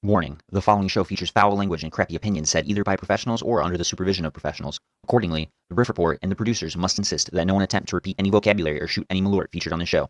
Warning: the following show features foul language and crappy opinions said either by professionals or under the supervision of professionals. Accordingly, the Riff Report and the producers must insist that no one attempt to repeat any vocabulary or shoot any malort featured on the show.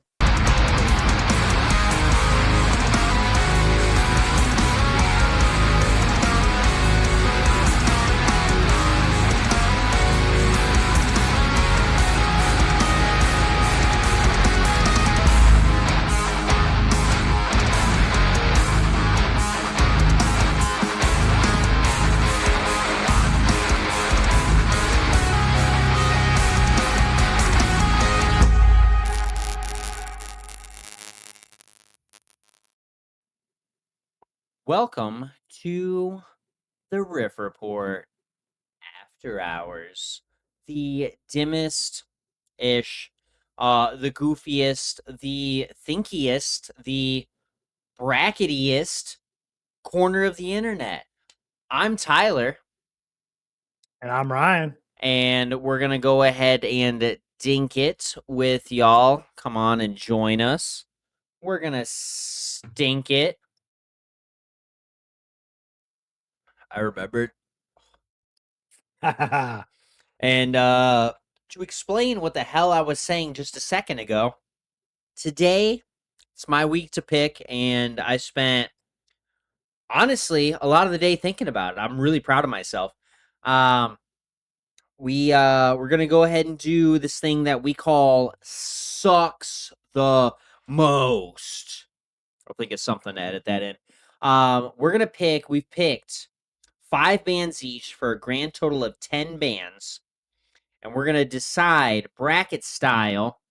Welcome to the Riff Report After Hours. The dimmest-ish, the goofiest, the thinkiest, the bracketiest corner of the internet. I'm Tyler. And I'm Ryan. And we're going to go ahead and dink it with y'all. Come on and join us. We're going to stink it. I remembered. And to explain what the hell I was saying just a second ago, today it's my week to pick, and I spent, honestly, a lot of the day thinking about it. I'm really proud of myself. We're gonna go ahead and do this thing that we call sucks the most. I'll think of something to edit that in. We've picked 5 bands each for a grand total of 10 bands. And we're going to decide bracket style.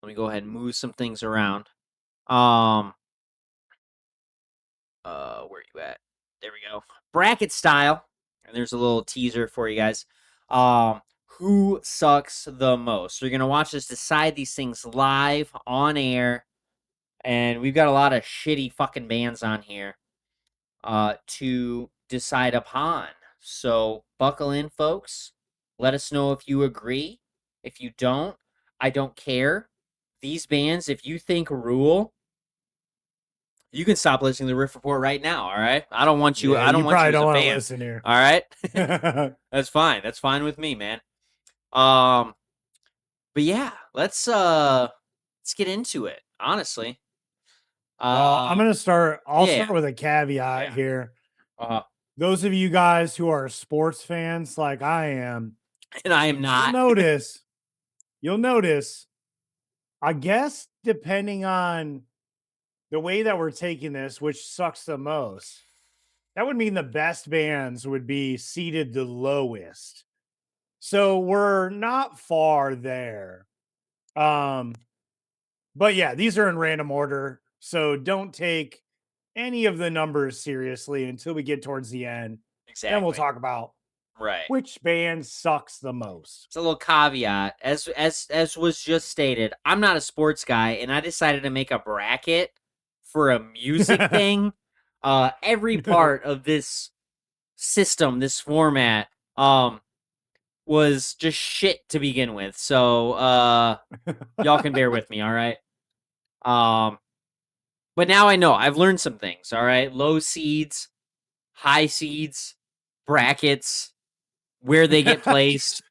Let me go ahead and move some things around. Where are you at? There we go. Bracket style. And there's a little teaser for you guys. Who sucks the most? So you're going to watch us decide these things live on air. And we've got a lot of shitty fucking bands on here to decide upon. So buckle in, folks. Let us know if you agree. If you don't, I don't care. These bands, if you think rule, you can stop listening to the Riff Report right now, all right? I don't want you. I don't want you as a fan. Listen here. All right? That's fine. That's fine with me, man. But yeah, let's get into it, honestly. I'm going to start. I'll start with a caveat here. Those of you guys who are sports fans like I am, and I am not. You'll notice, I guess, depending on the way that we're taking this, which sucks the most, that would mean the best bands would be seated the lowest. So we're not far there. But yeah, these are in random order. So don't take any of the numbers seriously until we get towards the end. Exactly. Then we'll talk about which band sucks the most. It's a little caveat. As was just stated, I'm not a sports guy, and I decided to make a bracket for a music thing. Every part of this system, this format, was just shit to begin with. So y'all can bear with me, all right? But now I know. I've learned some things, all right? Low seeds, high seeds, brackets, where they get placed.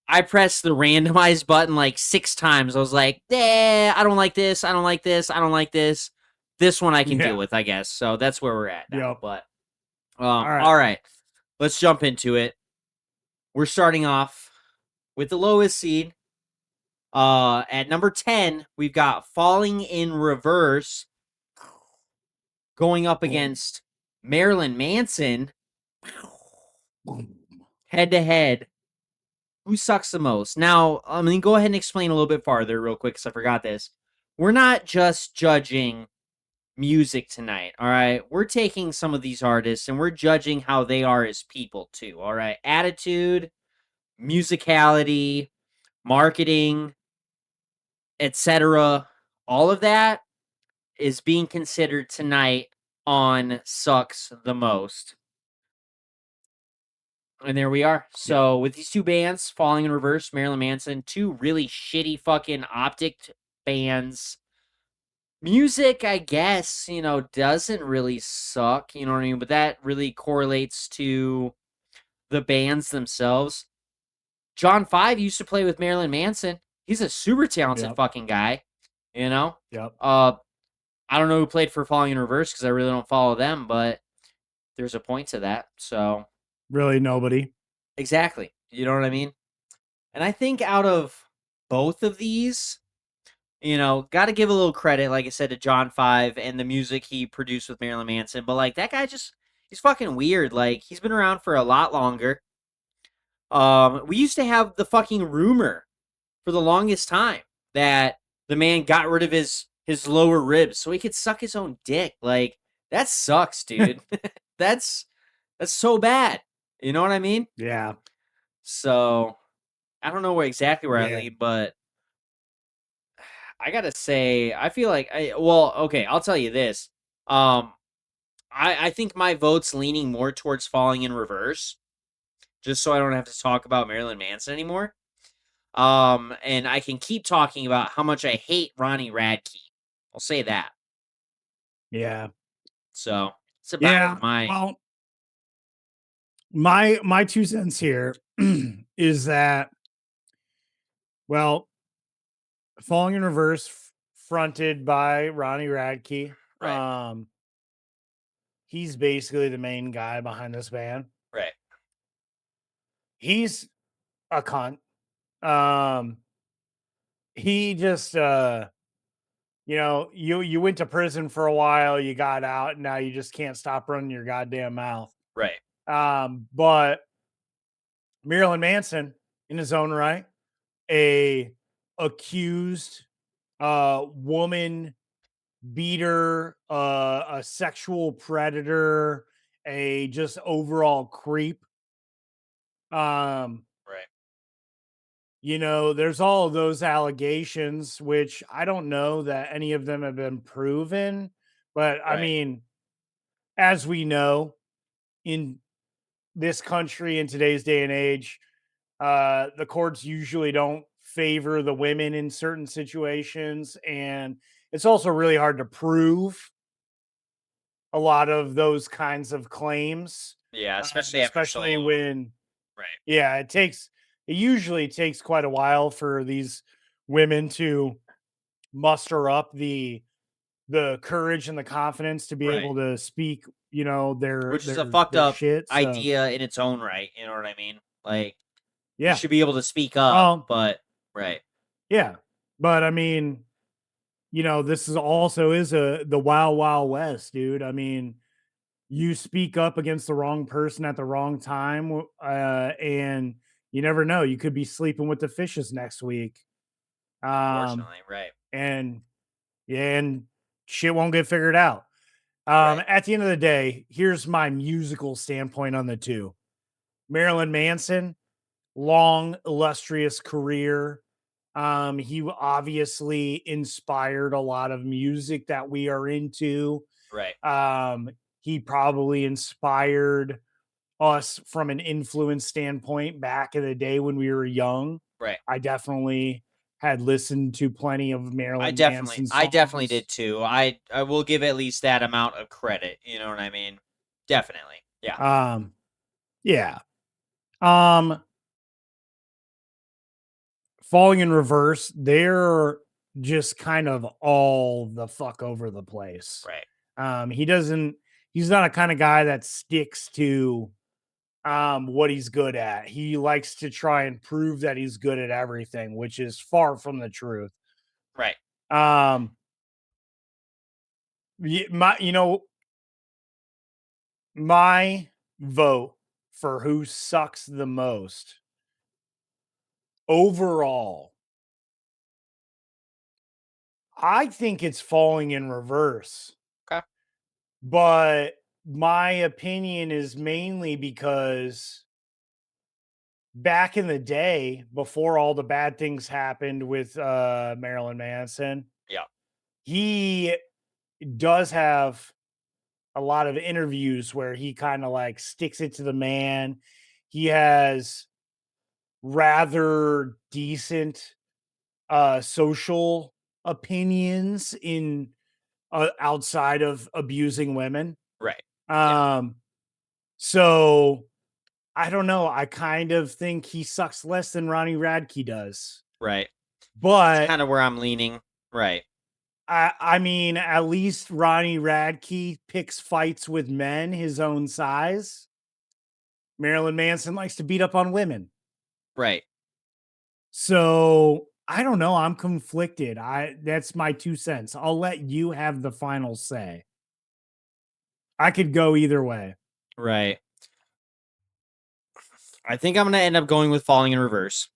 I pressed the randomize button like 6 times. I was like, I don't like this. I don't like this. I don't like this. This one I can deal with, I guess. So that's where we're at now. Yep. But all right. Let's jump into it. We're starting off with the lowest seed. At number 10, we've got Falling in Reverse going up against Marilyn Manson. Head to head. Who sucks the most? Now, I'm going to go ahead and explain a little bit farther real quick because I forgot this. We're not just judging music tonight, all right? We're taking some of these artists and we're judging how they are as people too, all right? Attitude, musicality, marketing, etc. All of that is being considered tonight on Sucks the Most. And there we are. So with these 2 bands, Falling in Reverse, Marilyn Manson, 2 really shitty fucking optic bands. Music, I guess, doesn't really suck, you know what I mean? But that really correlates to the bands themselves. John 5 used to play with Marilyn Manson. He's a super talented Yep. fucking guy, you know? Yep. I don't know who played for Falling in Reverse because I really don't follow them, but there's a point to that. So, Really, nobody. exactly. You know what I mean? And I think out of both of these, got to give a little credit, like I said, to John 5 and the music he produced with Marilyn Manson. But, like, that guy he's fucking weird. Like, he's been around for a lot longer. We used to have the fucking rumor for the longest time that the man got rid of his lower ribs so he could suck his own dick. Like, that sucks, dude. that's so bad. You know what I mean? Yeah. So I don't know exactly where I Yeah. lean, but I gotta say, I feel like okay, I'll tell you this. I think my vote's leaning more towards Falling in Reverse, just so I don't have to talk about Marilyn Manson anymore. And I can keep talking about how much I hate Ronnie Radke. I'll say that. Yeah. So it's about Yeah. my Well, my 2 cents here is that, well, Falling in Reverse, fronted by Ronnie Radke. right, He's basically the main guy behind this band. right, He's a cunt. Um, he just you went to prison for a while, you got out, and now you just can't stop running your goddamn mouth. right, But Marilyn Manson, in his own right, a accused woman beater, a sexual predator, a just overall creep. Um, right, there's all of those allegations, which I don't know that any of them have been proven, but I right, mean, as we know, in this country in today's day and age, the courts usually don't favor the women in certain situations, and it's also really hard to prove a lot of those kinds of claims, yeah, especially after especially so when, right, yeah, it usually takes quite a while for these women to muster up the courage and the confidence to be right, able to speak, their which is a their fucked their up shit. So idea in its own right. You know what I mean? Like you yeah, should be able to speak up, well, but right, yeah, but I mean, this is also is the wild wild west, dude. I mean, you speak up against the wrong person at the wrong time, and you never know, you could be sleeping with the fishes next week. Um, unfortunately, right, and yeah, and shit won't get figured out. right, At the end of the day, here's my musical standpoint on the two. Marilyn Manson, long, illustrious career. He obviously inspired a lot of music that we are into. right, Um, he probably inspired us from an influence standpoint back in the day when we were young. right. I definitely had listened to plenty of I Marilyn definitely Manson I definitely songs. did too. I will give at least that amount of credit, you know what I mean? Definitely. Yeah. Um, yeah. Um, Falling in Reverse, they're just kind of all the fuck over the place. Right. He's not a kind of guy that sticks to what he's good at. He likes to try and prove that he's good at everything, which is far from the truth. Right. Um my my vote for who sucks the most overall, I think it's Falling in Reverse. Okay. But my opinion is mainly because back in the day, before all the bad things happened with Marilyn Manson, Yeah. he does have a lot of interviews where he kind of like sticks it to the man. He has rather decent social opinions in outside of abusing women. Right. So I don't know. I kind of think he sucks less than Ronnie Radke does. Right. But That's kind of where I'm leaning. Right. I mean, at least Ronnie Radke picks fights with men his own size. Marilyn Manson likes to beat up on women. Right. So I don't know. I'm conflicted. That's my 2 cents. I'll let you have the final say. I could go either way. Right. I think I'm going to end up going with falling in reverse.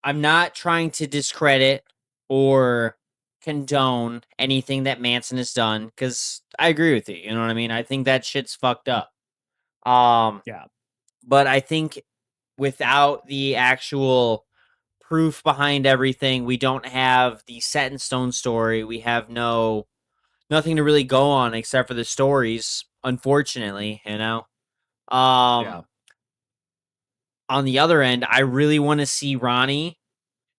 I'm not trying to discredit or condone anything that Manson has done because I agree with you. You know what I mean? I think that shit's fucked up. Yeah. But I think without the actual proof behind everything, we don't have the set in stone story. We have nothing to really go on except for the stories, unfortunately, you know. Yeah. On the other end, I really want to see Ronnie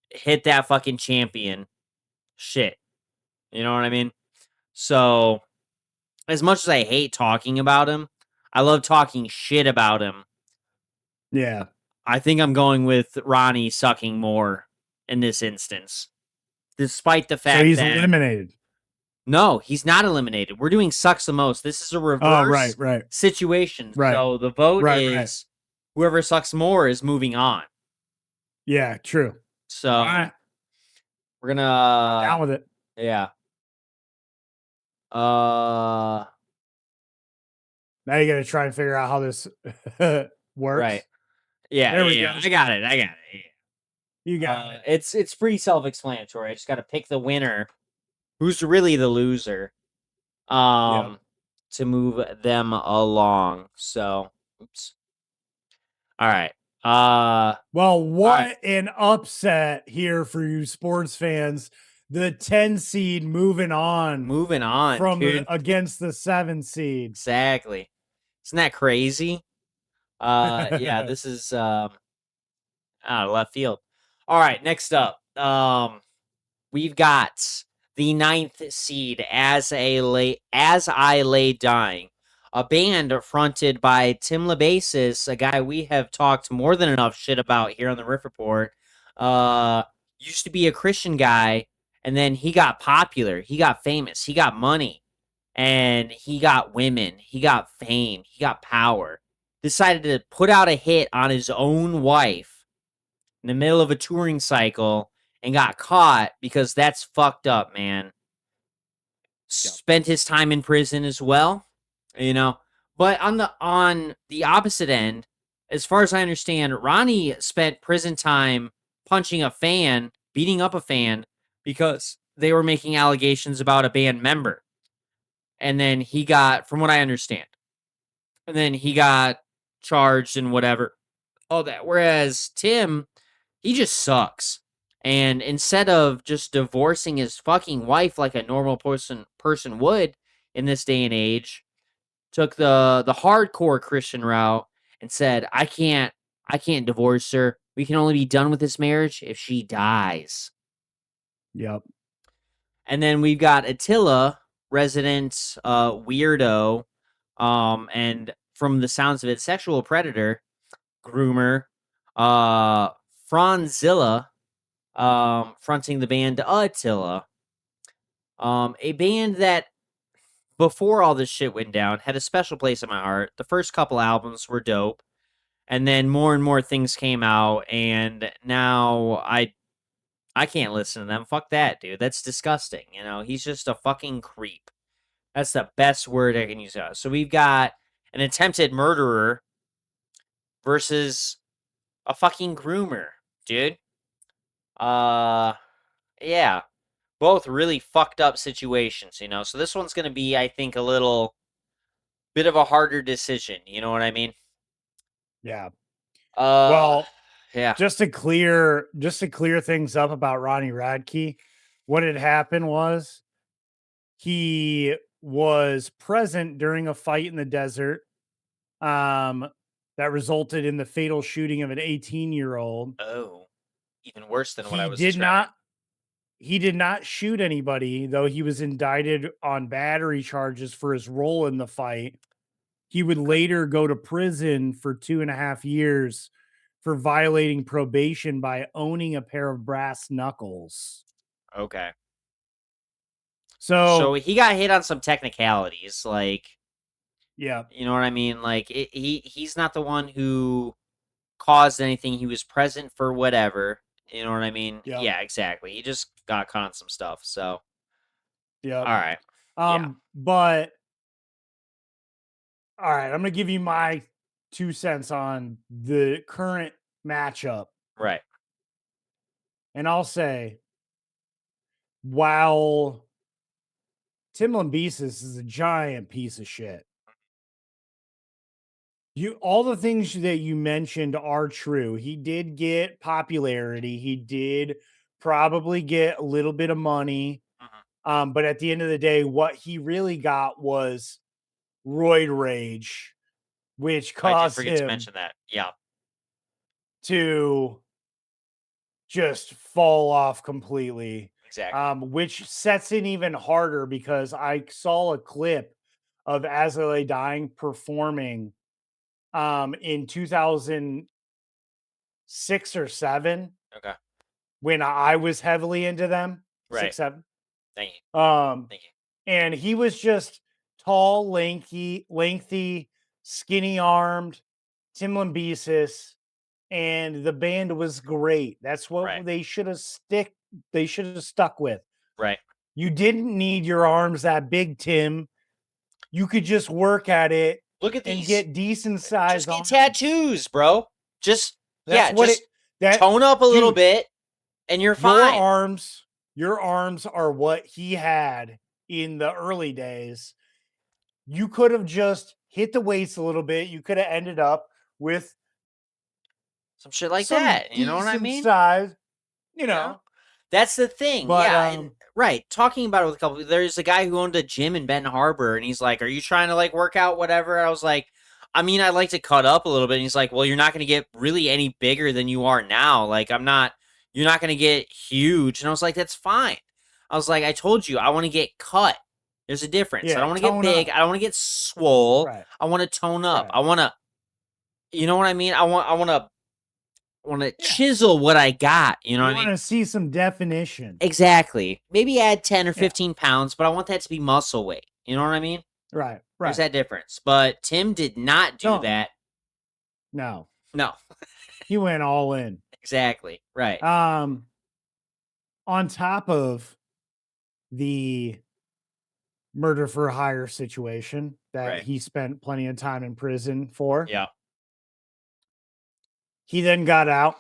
hit that fucking champion shit. You know what I mean? So, as much as I hate talking about him, I love talking shit about him. Yeah. I think I'm going with Ronnie sucking more in this instance. Despite the fact So he's that eliminated. no, he's not eliminated. We're doing sucks the most. This is a Oh, reverse right. situation. Right. So the vote Right. is whoever sucks more is moving on. Yeah, true. So All right. we're gonna Down with it. yeah. Now you got to try and figure out how this works. Right. Yeah, There we yeah, go. I got it. Yeah. You got it. It's pretty self-explanatory. I just got to pick the winner, who's really the loser, to move them along. So, oops. All right. Well, what an upset here for you sports fans. The 10 seed moving on from dude. against the 7 seed. Exactly. Isn't that crazy? Yeah, this is out of left field. All right, next up. We've got the 9th seed as I lay dying. A band fronted by Tim LaBasis, a guy we have talked more than enough shit about here on the Riff Report. Used to be a Christian guy, and then he got popular. He got famous. He got money. And he got women. He got fame. He got power. Decided to put out a hit on his own wife in the middle of a touring cycle and got caught because that's fucked up, man. Spent his time in prison as well, you know. But on the opposite end, as far as I understand, Ronnie spent prison time punching a fan, beating up a fan because they were making allegations about a band member. And then he got, from what I understand, and then he got charged and whatever, all that. Whereas Tim, he just sucks. And instead of just divorcing his fucking wife like a normal person would in this day and age, took the hardcore Christian route and said, I can't divorce her. We can only be done with this marriage if she dies. Yep. And then we've got Attila, resident weirdo, and from the sounds of it, sexual predator, groomer, Franzilla, fronting the band Attila. A band that, before all this shit went down, had a special place in my heart. The first couple albums were dope, and then more and more things came out, and now I can't listen to them. Fuck that, dude. That's disgusting. You know, he's just a fucking creep. That's the best word I can use. So we've got an attempted murderer versus a fucking groomer, dude. Yeah. Both really fucked up situations, you know. So this one's going to be, I think, a little bit of a harder decision, you know what I mean? Yeah. Well, yeah. Just to clear things up about Ronnie Radke, what had happened was he was present during a fight in the desert that resulted in the fatal shooting of an 18-year-old. Oh, even worse than what I was He did describing. he did not shoot anybody, though he was indicted on battery charges for his role in the fight. He would later go to prison for 2.5 years for violating probation by owning a pair of brass knuckles. Okay. So So he got hit on some technicalities, like, yeah, you know what I mean? Like, he's not the one who caused anything. He was present for whatever. You know what I mean? Yep. Yeah, exactly. He just got caught on some stuff. So, yeah. all right. Yeah. But all right, I'm gonna give you my 2 cents on the current matchup. Right. And I'll say, while Timlin Beasis is a giant piece of shit, all the things that you mentioned are true. He did get popularity. He did probably get a little bit of money. But at the end of the day, what he really got was roid rage, which I did caused forget to him mention that. Yeah. to just fall off completely. Exactly. Which sets it even harder because I saw a clip of Azalea Dying performing in 2006 or 7 Okay. when I was heavily into them. Right. 6, 7. Thank you. Thank you. And he was just tall, lengthy, skinny armed, Timlin Beasis, and the band was great. That's what Right. they should have stuck with. Right. You didn't need your arms that big, Tim. You could just work at it. Look at and these. get decent size Just get arms. tattoos, bro. Just That's what just tone up a little bit, and you're fine. Your arms are what he had in the early days. You could have just hit the weights a little bit. You could have ended up with some shit like that. You know what I mean? Size, you know. That's the thing. But, yeah. Right. Talking about it with a couple. There's a guy who owned a gym in Benton Harbor, and he's like, "Are you trying to like work out, whatever?" I was like, "I mean, I like to cut up a little bit." And he's like, "Well, you're not going to get really any bigger than you are now. Like, you're not going to get huge." And I was like, "That's fine." I was like, "I told you, I want to get cut. There's a difference. Yeah, I don't want to get big. up. I don't want to get swole. Right. I want to tone up. Right. I want to, you know what I mean? I want to chisel what I got. You know what I mean? I want to see some definition. Exactly. Maybe add 10 or 15 pounds, but I want that to be muscle weight. You know what I mean? Right. There's that difference. But Tim did not do that. No. No. He went all in. Exactly. Right. On top of the murder for hire situation that he spent plenty of time in prison for. Yeah. He then got out,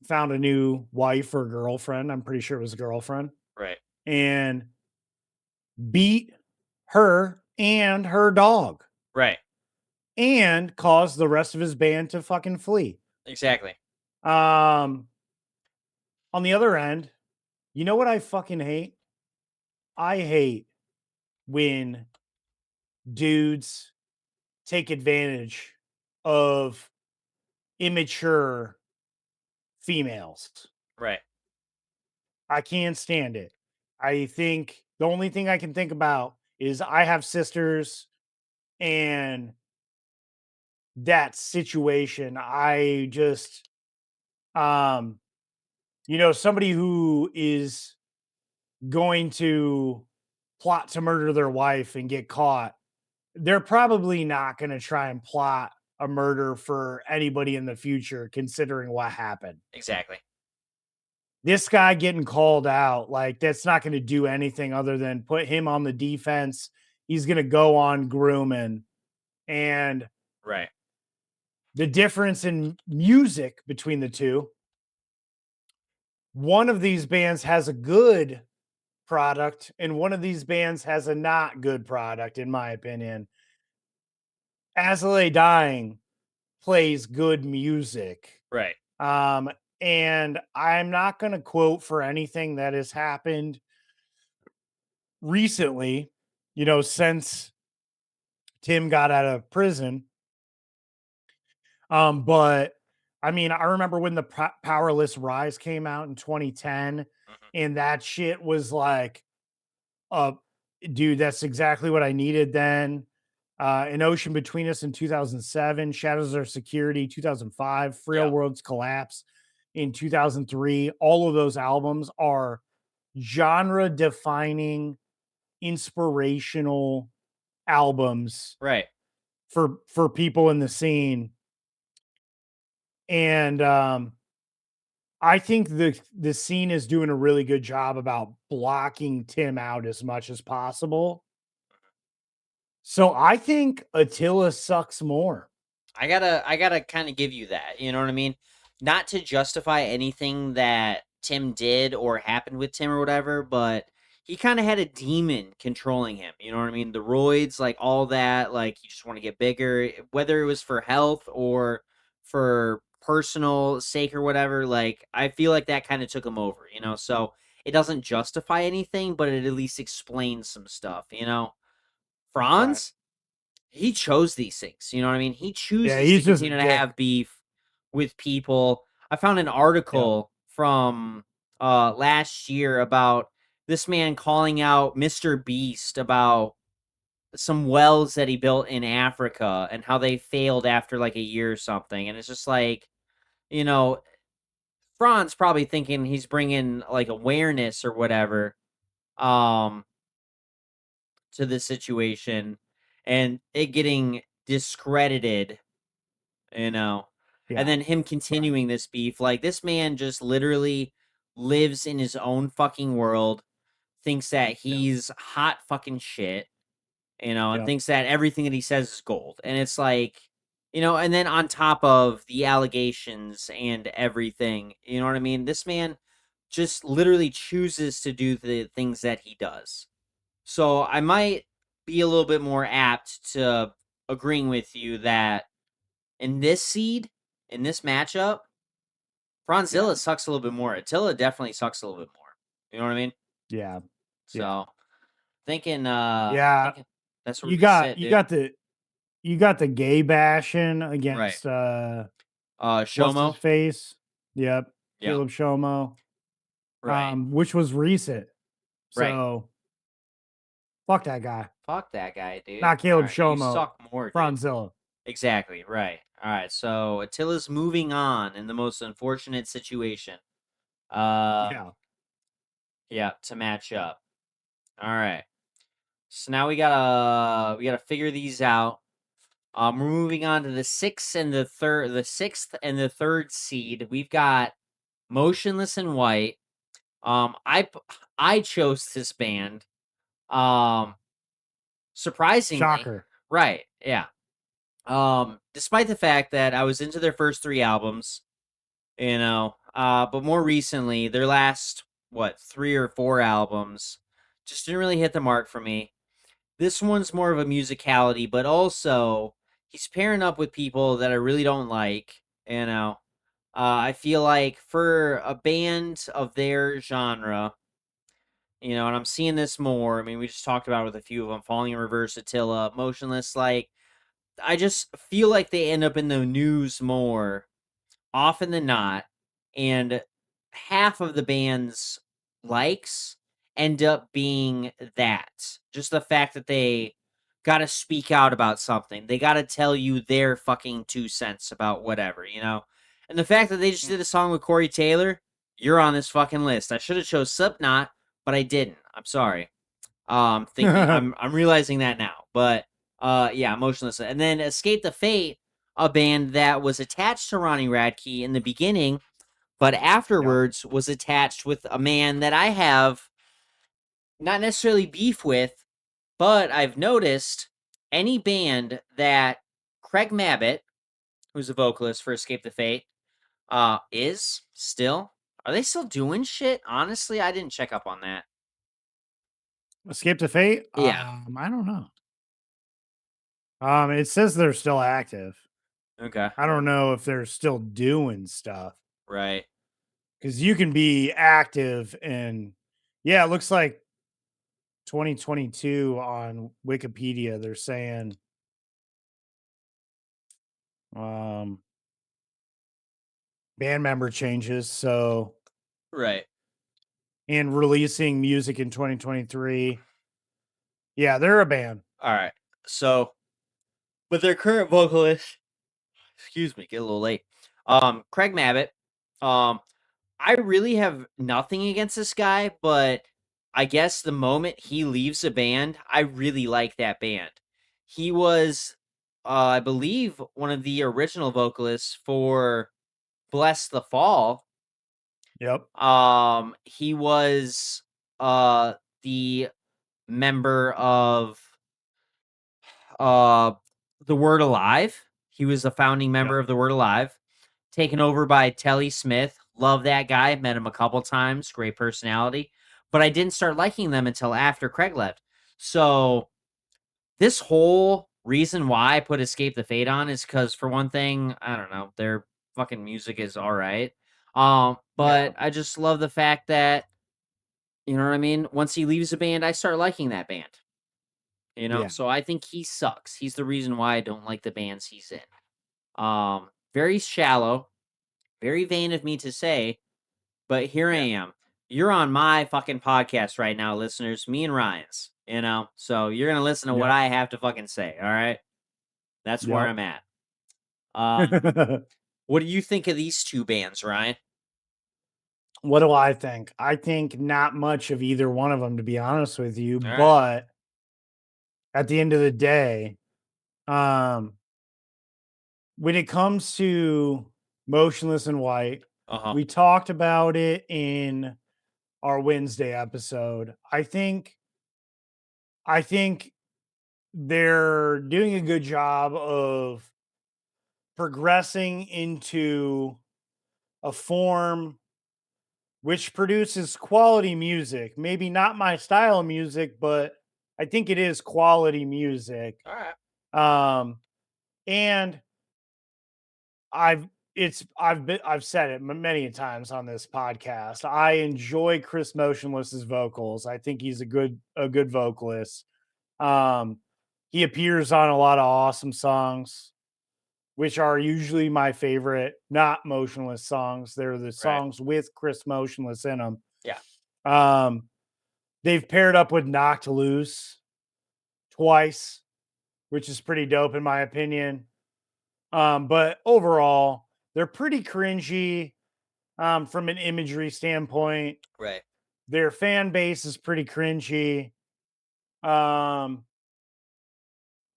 found a new wife or girlfriend. I'm pretty sure it was a girlfriend. Right. And beat her and her dog. Right. And caused the rest of his band to fucking flee. Exactly. On the other end, you know what I fucking hate? I hate when dudes take advantage of immature females. Right. I can't stand it. I think the only thing I can think about is I have sisters, and that situation, I just, somebody who is going to plot to murder their wife and get caught, they're probably not going to try and plot a murder for anybody in the future, considering what happened. Exactly. This guy getting called out, like, that's not going to do anything other than put him on the defense. He's going to go on grooming. And right. The difference in music between the two, one of these bands has a good product and one of these bands has a not good product, in my opinion. Azalea Dying plays good music. Right. And I'm not going to quote for anything that has happened recently, since Tim got out of prison. But I mean, I remember when the Powerless Rise came out in 2010, and that shit was like, uh, dude, that's exactly what I needed then. An Ocean Between Us in 2007, Shadows of Security 2005, Frail Yeah. Worlds Collapse in 2003. All of those albums are genre defining, inspirational albums Right. for people in the scene. And I think the scene is doing a really good job about blocking Tim out as much as possible. So I think Attila sucks more. I gotta kind of give you that. You know what I mean? Not to justify anything that Tim did or happened with Tim or whatever, but he kind of had a demon controlling him. You know what I mean? The roids, like all that, like you just want to get bigger, whether it was for health or for personal sake or whatever. Like I feel like that kind of took him over. You know, so it doesn't justify anything, but it at least explains some stuff. You know, Right. Franz, he chose these things. You know what I mean? He Yeah, chooses to he's just a continue to dick. have beef with people. I found an Yep. article from last year about this man calling out Mr. Beast about some wells that he built in Africa and how they failed after like a year or something. And it's just like, you know, Franz probably thinking he's bringing like awareness or whatever um to the situation and it getting discredited, you know, and Yeah. then him Right. continuing this beef. Like this man just literally lives in his own fucking world, thinks that Yep. he's hot fucking shit, you know, and Yep. thinks that everything that he says is gold. And it's like, you know, and then on top of the allegations and everything, you know what I mean? This man just literally chooses to do the things that he does. So I might be a little bit more apt to agreeing with you that in this seed, in this matchup, Yeah. Franzilla sucks a little bit more. Attila definitely sucks a little bit more. You know what I mean? Yeah. Yeah. So thinking Yeah. thinking that's where You we got sit, you dude. got the you got the gay bashing Right. against what's his Shomo. face? Yep. Yeah. Caleb Shomo. Right. Which was recent. Right. So fuck that guy. Fuck that guy, dude. Not All Caleb right. You Shomo. suck more, dude. Franzilla. Exactly. Right. All right. So Attila's moving on in the most unfortunate situation. Uh Yeah. yeah, to match up. All right. So now we gotta figure these out. We're moving on to the sixth and the third seed. We've got Motionless in White. I chose this band. Um, surprisingly, Shocker. right? Yeah. Despite the fact that I was into their first three albums, you know, but more recently, their last three or four albums just didn't really hit the mark for me. This one's more of a musicality, but also he's pairing up with people that I really don't like. You know, I feel like for a band of their genre, you know, and I'm seeing this more. I mean, we just talked about it with a few of them, Falling in Reverse, Attila, Motionless. Like, I just feel like they end up in the news more often than not, and half of the band's likes end up being that. Just the fact that they got to speak out about something. They got to tell you their fucking 2 cents about whatever, you know? And the fact that they just did a song with Corey Taylor, you're on this fucking list. I should have chose Slipknot, but I didn't. I'm sorry. Thinking I'm realizing that now. But yeah, Motionless. And then Escape the Fate, a band that was attached to Ronnie Radke in the beginning, but Yep. afterwards was attached with a man that I have not necessarily beef with, but I've noticed any band that Craig Mabbitt, who's a vocalist for Escape the Fate, is still. Are they still doing shit? Honestly, I didn't check up on that. Escape to Fate? Yeah. I don't know. It says they're still active. Okay. I don't know if they're still doing stuff Right. because you can be active and yeah, it looks like 2022 on Wikipedia. They're saying um, band member changes. So Right. and releasing music in 2023. Yeah, they're a band. All right. So, but their current vocalist, excuse me, get a little late. Craig Mabbitt. I really have nothing against this guy, but I guess the moment he leaves a band, I really like that band. He was, I believe, one of the original vocalists for Bless the Fall. Yep. He was the member of uh The Word Alive. He was the founding member Yep. of The Word Alive, taken over by Telly Smith. Love that guy. Met him a couple times. Great personality. But I didn't start liking them until after Craig left. So this whole reason why I put Escape the Fate on is because, for one thing, I don't know, their fucking music is all right. But I just love the fact that, you know what I mean? Once he leaves a band, I start liking that band. You know, Yeah. so I think he sucks. He's the reason why I don't like the bands he's in. Very shallow, very vain of me to say, but here I am. You're on my fucking podcast right now, listeners. Me and Ryan's, you know, so you're gonna listen to what Yep. I have to fucking say. All right, that's where Yep. I'm at. What do you think of these two bands, Ryan? What do I think? I think not much of either one of them, to be honest with you. All right. But at the end of the day, um, when it comes to Motionless in White, Uh huh. we talked about it in our Wednesday episode. I think they're doing a good job of progressing into a form which produces quality music. Maybe not my style of music, but I think it is quality music. All right. And I've said it many times on this podcast. I enjoy Chris Motionless's vocals. I think he's a good vocalist. Um, he appears on a lot of awesome songs, which are usually my favorite, not Motionless songs. They're the Right. songs with Chris Motionless in them. Yeah. They've paired up with Knocked Loose twice, which is pretty dope in my opinion. But overall, they're pretty cringy from an imagery standpoint. Right. Their fan base is pretty cringy. Um,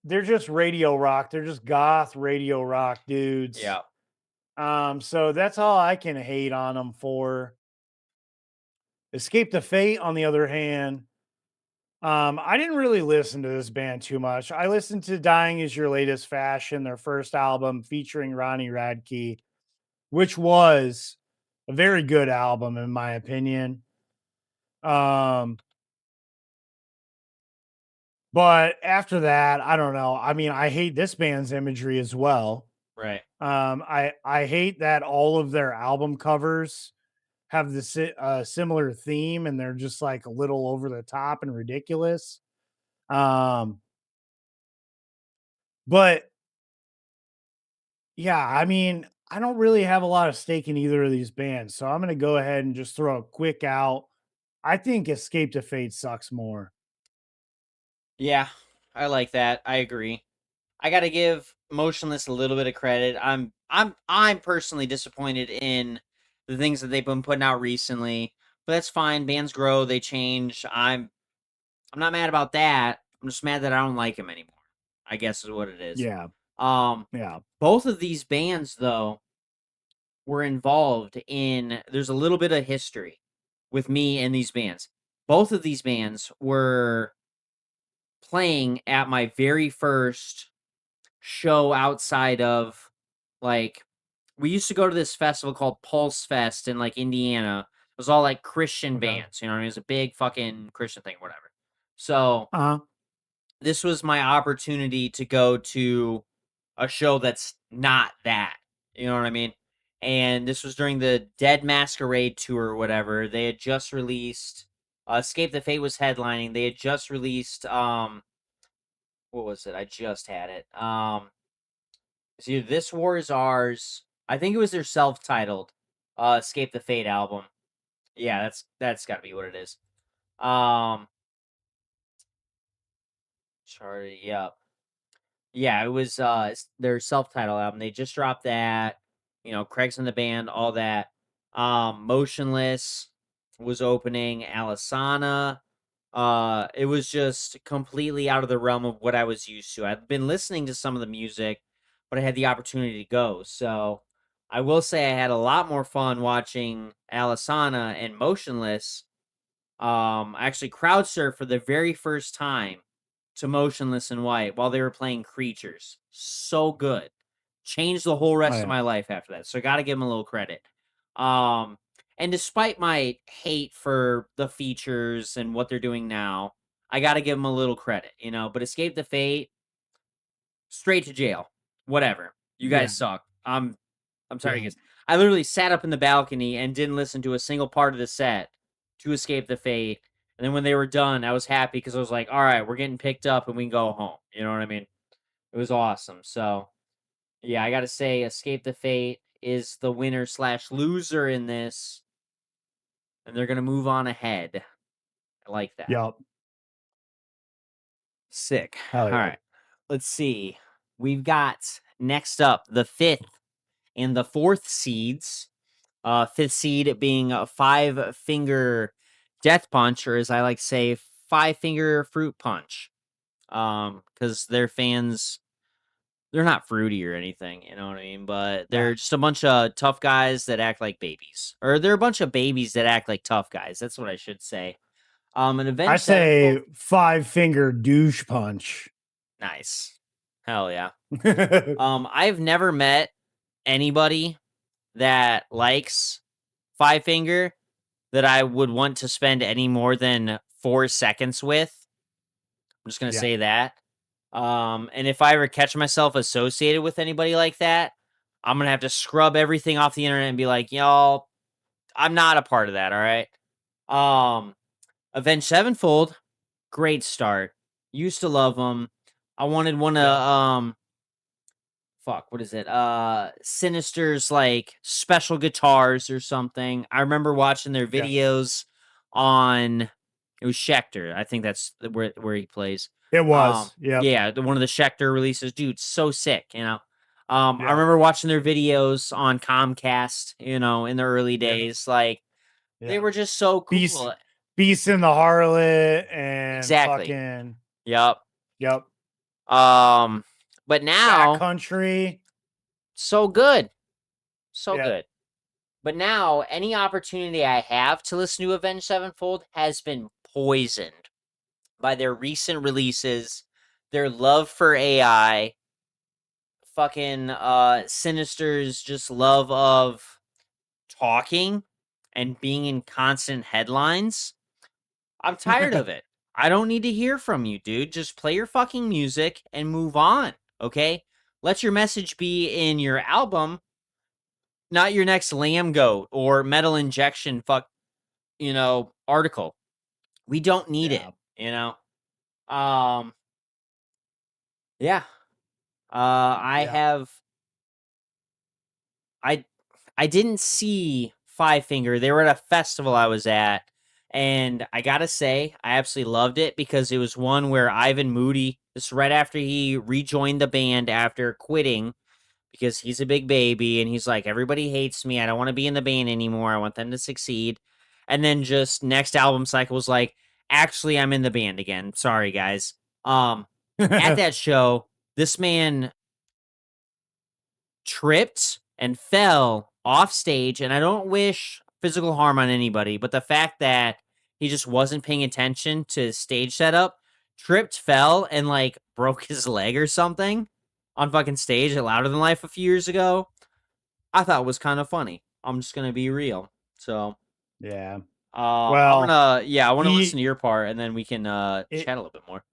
they're just radio rock. They're just goth radio rock dudes. Yeah. So that's all I can hate on them for. Escape the Fate, on the other hand, I didn't really listen to this band too much. I listened to Dying Is Your Latest Fashion, their first album featuring Ronnie Radke, which was a very good album in my opinion. But after that, I don't know. I mean, I hate this band's imagery as well. Right. I hate that all of their album covers have this similar theme, and they're just like a little over the top and ridiculous. But yeah, I mean, I don't really have a lot of stake in either of these bands, so I'm gonna go ahead and just throw a quick out. I think Escape to Fate sucks more. Yeah. I like that. I agree. I got to give Motionless a little bit of credit. I'm personally disappointed in the things that they've been putting out recently, but that's fine. Bands grow, they change. I'm not mad about that. I'm just mad that I don't like them anymore. I guess is what it is. Yeah, Um yeah, both of these bands though were involved in there's a little bit of history with me and these bands. Both of these bands were playing at my very first show outside of like we used to go to this festival called Pulse Fest in like Indiana. It was all like Christian okay. bands, you know what I mean? It was a big fucking Christian thing, whatever. So Uh-huh. this was my opportunity to go to a show that's not that. You know what I mean? And this was during the Dead Masquerade tour or whatever. They had just released Escape the Fate was headlining. They had just released what was it? I just had it. It's either This War Is Ours. I think it was their self-titled Escape the Fate album. Yeah, that's got to be what it is. Um, Charlie, yeah. Yeah, it was their self-titled album. They just dropped that. Craig's in the band, all that. Motionless was opening, Alisana. It was just completely out of the realm of what I was used to. I've been listening to some of the music, but I had the opportunity to go. So I will say I had a lot more fun watching Alisana and Motionless. I actually crowd surfed for the very first time to Motionless in White while they were playing Creatures. So good. Changed the whole Oh rest of yeah. my life after that. So I got to give them a little credit. Um, and despite my hate for the features and what they're doing now, I got to give them a little credit, But Escape the Fate, straight to jail. Whatever. You Yeah. guys suck. I'm sorry, Yeah. guys. I literally sat up in the balcony and didn't listen to a single part of the set to Escape the Fate. And then when they were done, I was happy because I was like, all right, we're getting picked up and we can go home. You know what I mean? It was awesome. So, yeah, I got to say, Escape the Fate is the winner slash loser in this. And they're going to move on ahead. I like that. Yup. Sick. Hell All yeah. right. Let's see. We've got next up the 5th and the 4th seeds. 5th seed being a 5-finger death punch, or as I like to say, 5-finger fruit punch. Because their fans, they're not fruity or anything, you know what I mean? But they're Yeah. just a bunch of tough guys that act like babies, or they're a bunch of babies that act like tough guys. That's what I should say. An I Avenged say Sevenfold, 5-finger douche punch. nice, hell yeah. I've never met anybody that likes 5-finger that I would want to spend any more than 4 seconds with. I'm just gonna Yeah. say that. And if I ever catch myself associated with anybody like that, I'm gonna have to scrub everything off the internet and be like, y'all, I'm not a part of that. All right. Avenged Sevenfold, great start. Used to love them. I wanted one of fuck, what is it? Sinister's like special guitars or something. I remember watching their Yeah. videos on it was Schecter. I think that's where he plays. It was. Yep. Yeah, one of the Schecter releases. Dude, so sick. I Yeah. remember watching their videos on Comcast, in the early Yeah. days. Like they Yeah. were just so cool. Beast in the Harlot and Exactly. fucking Yep. yep. But now Backcountry. so good. So Yeah. good. But now, any opportunity I have to listen to Avenged Sevenfold has been poisoned by their recent releases, their love for AI, fucking Sinister's just love of talking and being in constant headlines. I'm tired of it. I don't need to hear from you, dude. Just play your fucking music and move on, okay? Let your message be in your album, not your next Lamb Goat or Metal Injection article. We don't need Yeah. it. Um, yeah. I Yeah. have I I didn't see Five Finger. They were at a festival I was at, and I gotta say, I absolutely loved it because it was one where Ivan Moody, this is right after he rejoined the band after quitting because he's a big baby and he's like, everybody hates me. I don't want to be in the band anymore. I want them to succeed. And then just next album cycle was like, actually, I'm in the band again. Sorry, guys. At that show, this man tripped and fell off stage, and I don't wish physical harm on anybody, but the fact that he just wasn't paying attention to his stage setup, tripped, fell, and like broke his leg or something on fucking stage at Louder Than Life a few years ago, I thought was kind of funny. I'm just gonna be real. So Yeah. I'm Well, I want to listen to he your part and then we can it chat a little bit more.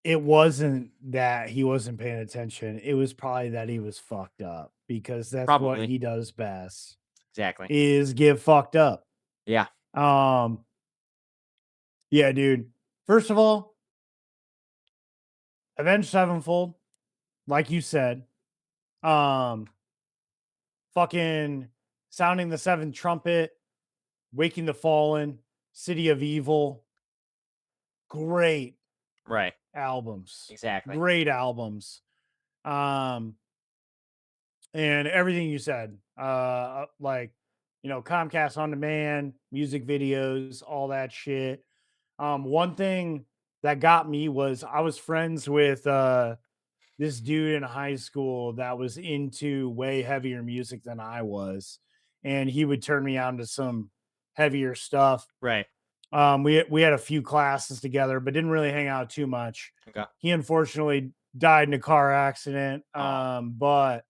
it wasn't that he wasn't paying attention. It was probably that he was fucked up because that's what Probably. he does best Exactly. is get fucked up. Yeah. Yeah, dude. First of all, Avenged Sevenfold, like you said, um, fucking sounding the seventh trumpet, Waking the Fallen, City of Evil. Great Right. albums. Exactly. Great albums. And everything you said, like, Comcast on demand, music videos, all that shit. One thing that got me was I was friends with this dude in high school that was into way heavier music than I was, and he would turn me on to some heavier stuff. Right. We had a few classes together, but didn't really hang out too much. Okay. He unfortunately died in a car accident. But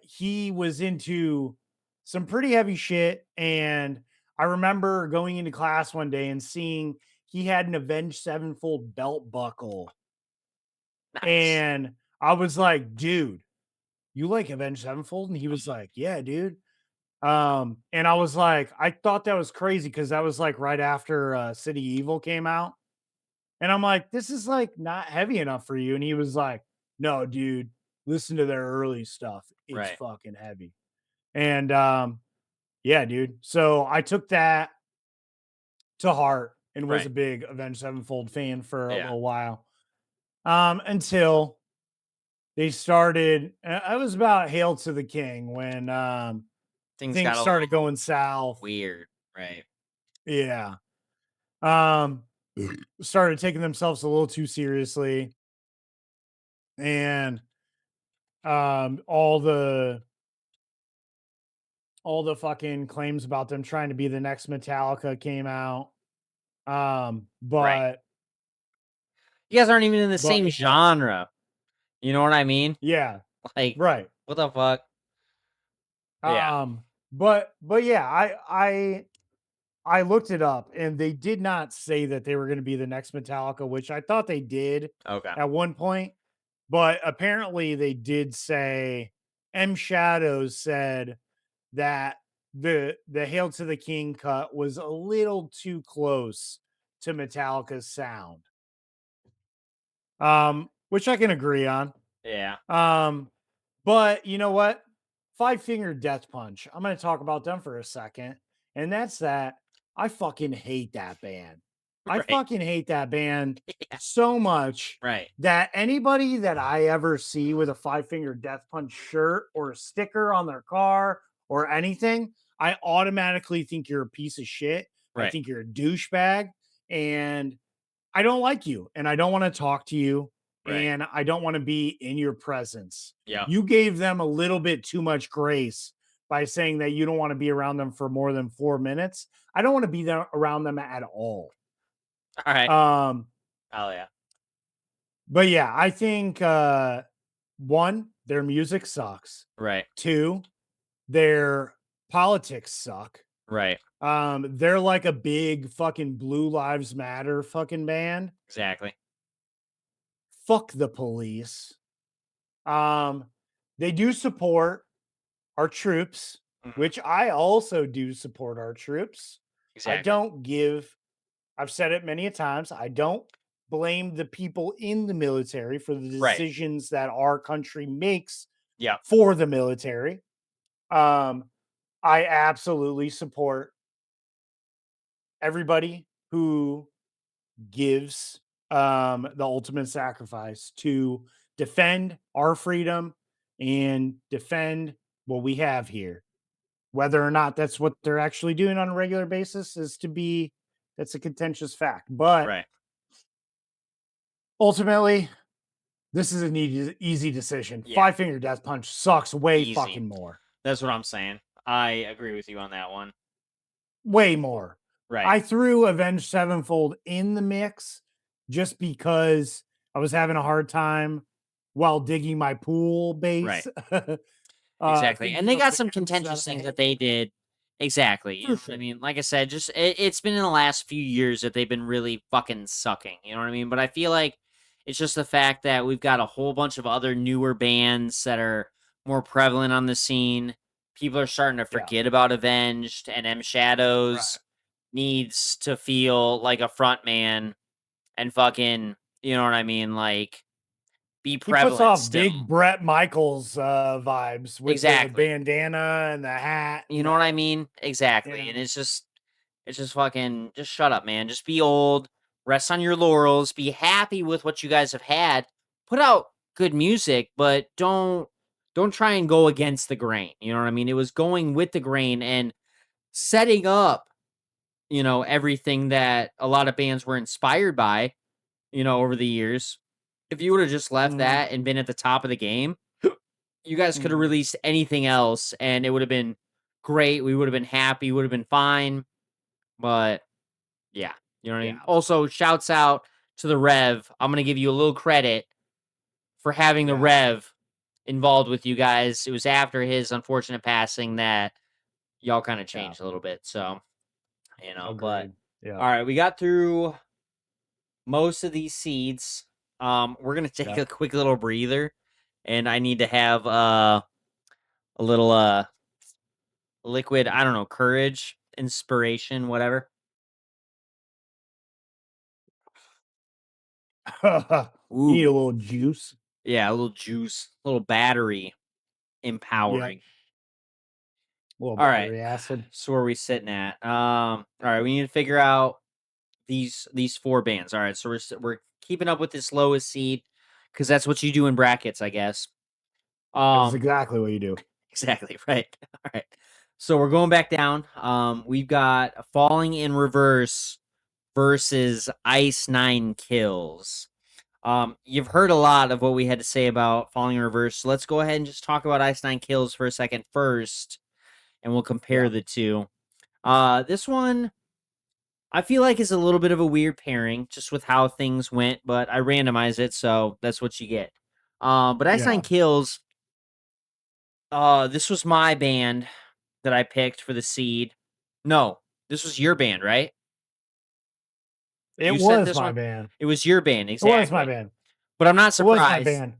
he was into some pretty heavy shit, and I remember going into class one day and seeing he had an Avenged Sevenfold belt buckle, Nice. and I was like, dude, you like Avenged Sevenfold? And he was like, yeah, dude. And I was like, I thought that was crazy because that was like right after City Evil came out. And I'm like, this is like not heavy enough for you. And he was like, no, dude, listen to their early stuff. It's Right. fucking heavy. And yeah, dude. So I took that to heart and was Right. a big Avenged Sevenfold fan for a Yeah. little while. Until they started, I was about Hail to the King when Things things got a started little going south. weird. Right. Yeah. Um, started taking themselves a little too seriously. And all the fucking claims about them trying to be the next Metallica came out. Right. But You guys aren't even in the but same genre. You know what I mean? yeah, Like, right. what the fuck? Yeah. But yeah, I looked it up and they did not say that they were going to be the next Metallica, which I thought they did Okay. at one point, but apparently they did say M Shadows said that the Hail to the King cut was a little too close to Metallica's sound. Which I can agree on. Yeah. But you know what? Five Finger Death Punch. I'm going to talk about them for a second. And that's that I fucking hate that band. I Right. fucking hate that band Yeah. so much Right. that anybody that I ever see with a Five Finger Death Punch shirt or a sticker on their car or anything, I automatically think you're a piece of shit. I Right. think you're a douchebag and I don't like you and I don't want to talk to you Right. and I don't want to be in your presence. Yeah. You gave them a little bit too much grace by saying that you don't want to be around them for more than 4 minutes. I don't want to be there around them at all. All right. Um, Oh yeah. but yeah, I think one, their music sucks. Right. Two, their politics suck. Right. They're like a big fucking Blue Lives Matter fucking band. Exactly. Fuck the police. They do support our troops, Mhm. which I also do support our troops. I Exactly. don't give, I've said it many a times, I don't blame the people in the military for the Right. decisions that our country makes Yeah. for the military. I absolutely support everybody who gives the ultimate sacrifice to defend our freedom and defend what we have here. Whether or not that's what they're actually doing on a regular basis that's a contentious fact. But Right. ultimately, this is an easy decision. Yeah. Five Finger Death Punch sucks way Easy. fucking more. That's what I'm saying. I agree with you on that one. Way more. Right. I threw Avenged Sevenfold in the mix just because I was having a hard time while digging my pool base. Right. Exactly. And thinking they of got some bands contentious that I things hate. that they did. Exactly. You For know what I sure. mean? Like I said, just it's been in the last few years that they've been really fucking sucking. You know what I mean? But I feel like it's just the fact that we've got a whole bunch of other newer bands that are more prevalent on the scene. People are starting to Yeah. forget about Avenged, and M Shadows needs to feel like a front man and fucking, you know what I mean? Like be He puts prevalent off still. big Bret Michaels vibes with Exactly. the bandana and the hat. You know what I mean? Exactly. Yeah. And it's just fucking, just shut up, man. Just be old, rest on your laurels, be happy with what you guys have had. Put out good music, but don't try and go against the grain. You know what I mean? It was going with the grain and setting up, everything that a lot of bands were inspired by, over the years. If you would have just left that and been at the top of the game, you guys could have released anything else and it would have been great. We would have been happy, would have been fine. But yeah, you know what I mean? Also, shouts out to the Rev. I'm going to give you a little credit for having the Rev involved with you guys. It was after his unfortunate passing that y'all kind of changed a little bit. So, but Yeah. all right, we got through most of these seeds. We're going to take a quick little breather and I need to have a little liquid, I don't know, courage, inspiration, whatever. You need a little juice. Yeah, a little juice, a little battery empowering. A little All battery right. acid. So where are we sitting at? All right, we need to figure out these 4 bands. All right, so we're keeping up with this lowest seed because that's what you do in brackets, I guess. That's exactly what you do. Exactly right. All right, so we're going back down. We've got Falling in Reverse versus Ice 9 Kills. You've heard a lot of what we had to say about Falling in Reverse. So let's go ahead and just talk about Ice 9 Kills for a second first, and we'll compare the two. This one, I feel like is a little bit of a weird pairing, just with how things went, but I randomized it, so that's what you get. But Ice 9 Kills, this was my band that I picked for the seed. No, this was your band, right? It was my band. It was your band, exactly. It was my band. But I'm not It was surprised my band.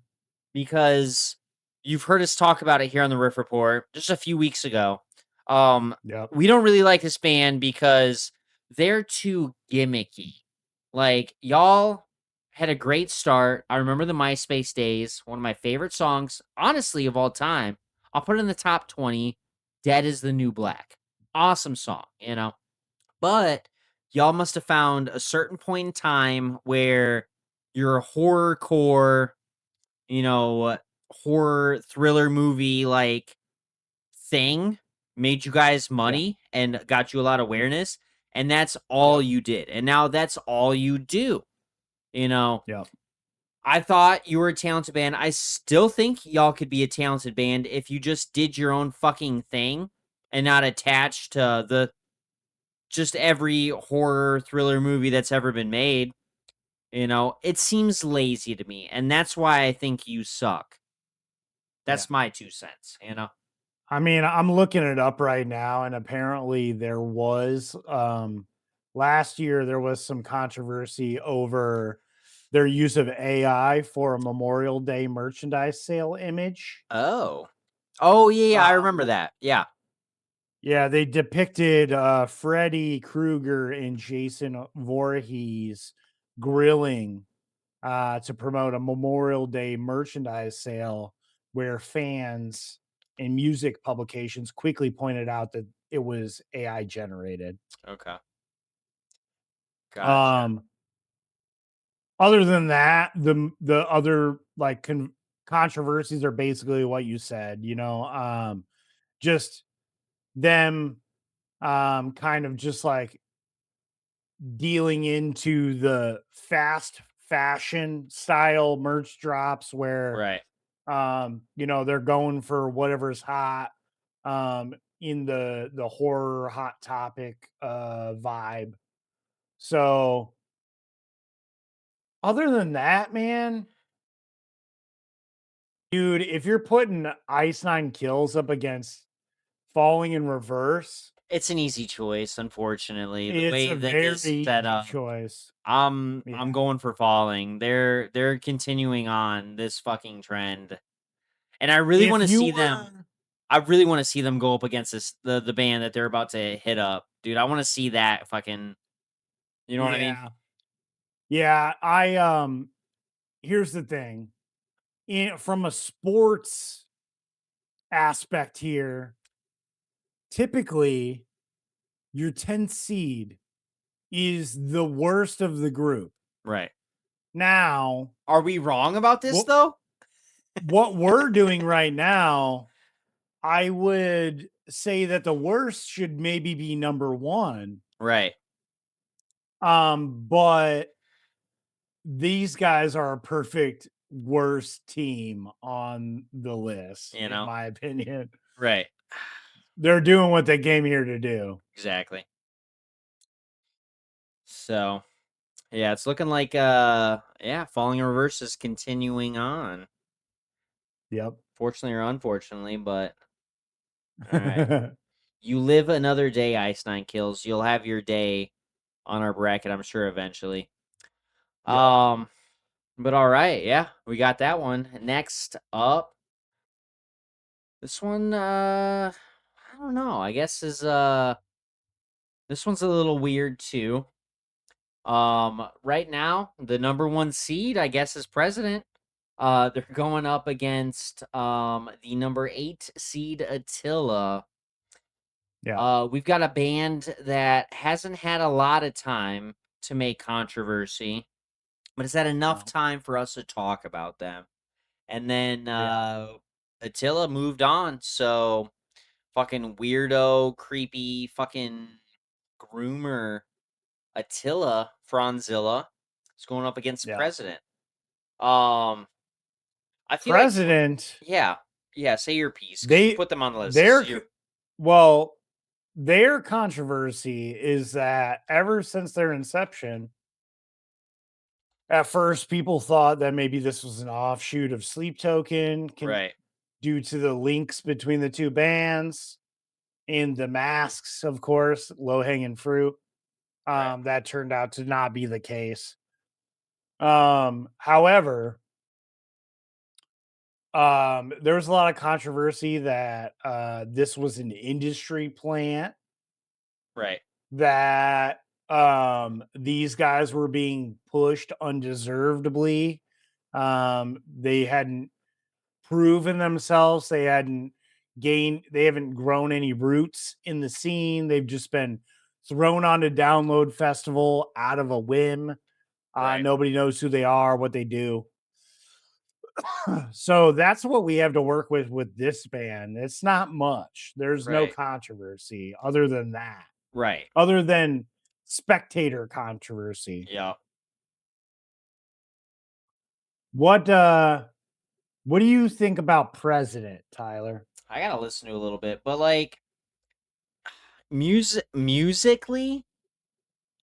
because you've heard us talk about it here on the Riff Report just a few weeks ago. We don't really like this band because they're too gimmicky. Like, y'all had a great start. I remember the MySpace days, one of my favorite songs, honestly, of all time. I'll put it in the top 20. Dead is the New Black. Awesome song, But y'all must have found a certain point in time where your horrorcore, horror thriller movie like thing made you guys money and got you a lot of awareness, and that's all you did. And now that's all you do. I thought you were a talented band. I still think y'all could be a talented band if you just did your own fucking thing and not attached to just every horror thriller movie that's ever been made. It seems lazy to me, and that's why I think you suck. That's my 2 cents, I mean, I'm looking it up right now, and apparently there was last year there was some controversy over their use of AI for a Memorial Day merchandise sale image. Oh, yeah, I remember that. Yeah. Yeah, they depicted Freddy Krueger and Jason Voorhees grilling to promote a Memorial Day merchandise sale where fans and music publications quickly pointed out that it was AI generated. Okay. Gotcha. Other than that, the other like controversies are basically what you said, just them kind of just like dealing into the fast fashion style merch drops where they're going for whatever's hot in the horror hot topic vibe. So other than that, man, dude, if you're putting Ice 9 Kills up against Falling in Reverse, it's an easy choice, unfortunately. The it's way a that very is set up, choice. I'm going for Falling. They're continuing on this fucking trend, and I really want to see them. I really want to see them go up against the band that they're about to hit up, dude. I want to see that fucking. You know what I mean? Yeah, I here's the thing. from a sports aspect here, typically your 10th seed is the worst of the group. Right. Now, Are we wrong about this Well- though? what we're doing right now, I would say that the worst should maybe be number 1. Right. But these guys are a perfect worst team on the list, You in know? my opinion. Right. They're doing what they came here to do. Exactly. So, yeah, it's looking like Falling in Reverse is continuing on. Yep. Fortunately or unfortunately, but all right. You live another day, Ice Nine Kills. You'll have your day on our bracket, I'm sure, eventually. Yep. But all right, yeah, we got that one. Next up, this one, I don't know. I guess is this one's a little weird too. Right now, the number 1 seed, I guess, is President. They're going up against the number 8 seed Attila. Yeah. We've got a band that hasn't had a lot of time to make controversy, but it's had enough No. time for us to talk about them. And then Yeah. Attila moved on, so fucking weirdo, creepy, fucking groomer Attila Franzilla is going up against Yeah. President. I feel like President, yeah, say your piece 'cause they you put them on the list. their This is your- well, their controversy is that ever since their inception, at first people thought that maybe this was an offshoot of Sleep Token right, due to the links between the two bands and the masks, of course, low hanging fruit. Right. That turned out to not be the case. However, there was a lot of controversy that this was an industry plant, right, that these guys were being pushed undeservedly. They hadn't proven themselves, they haven't grown any roots in the scene. They've just been thrown onto Download Festival out of a whim. right, Nobody knows who they are, what they do. So that's what we have to work with this band. It's not much. There's no right, controversy other than that, right. other than spectator controversy. Yeah. What do you think about President, Tyler? I gotta listen to a little bit, but like musically,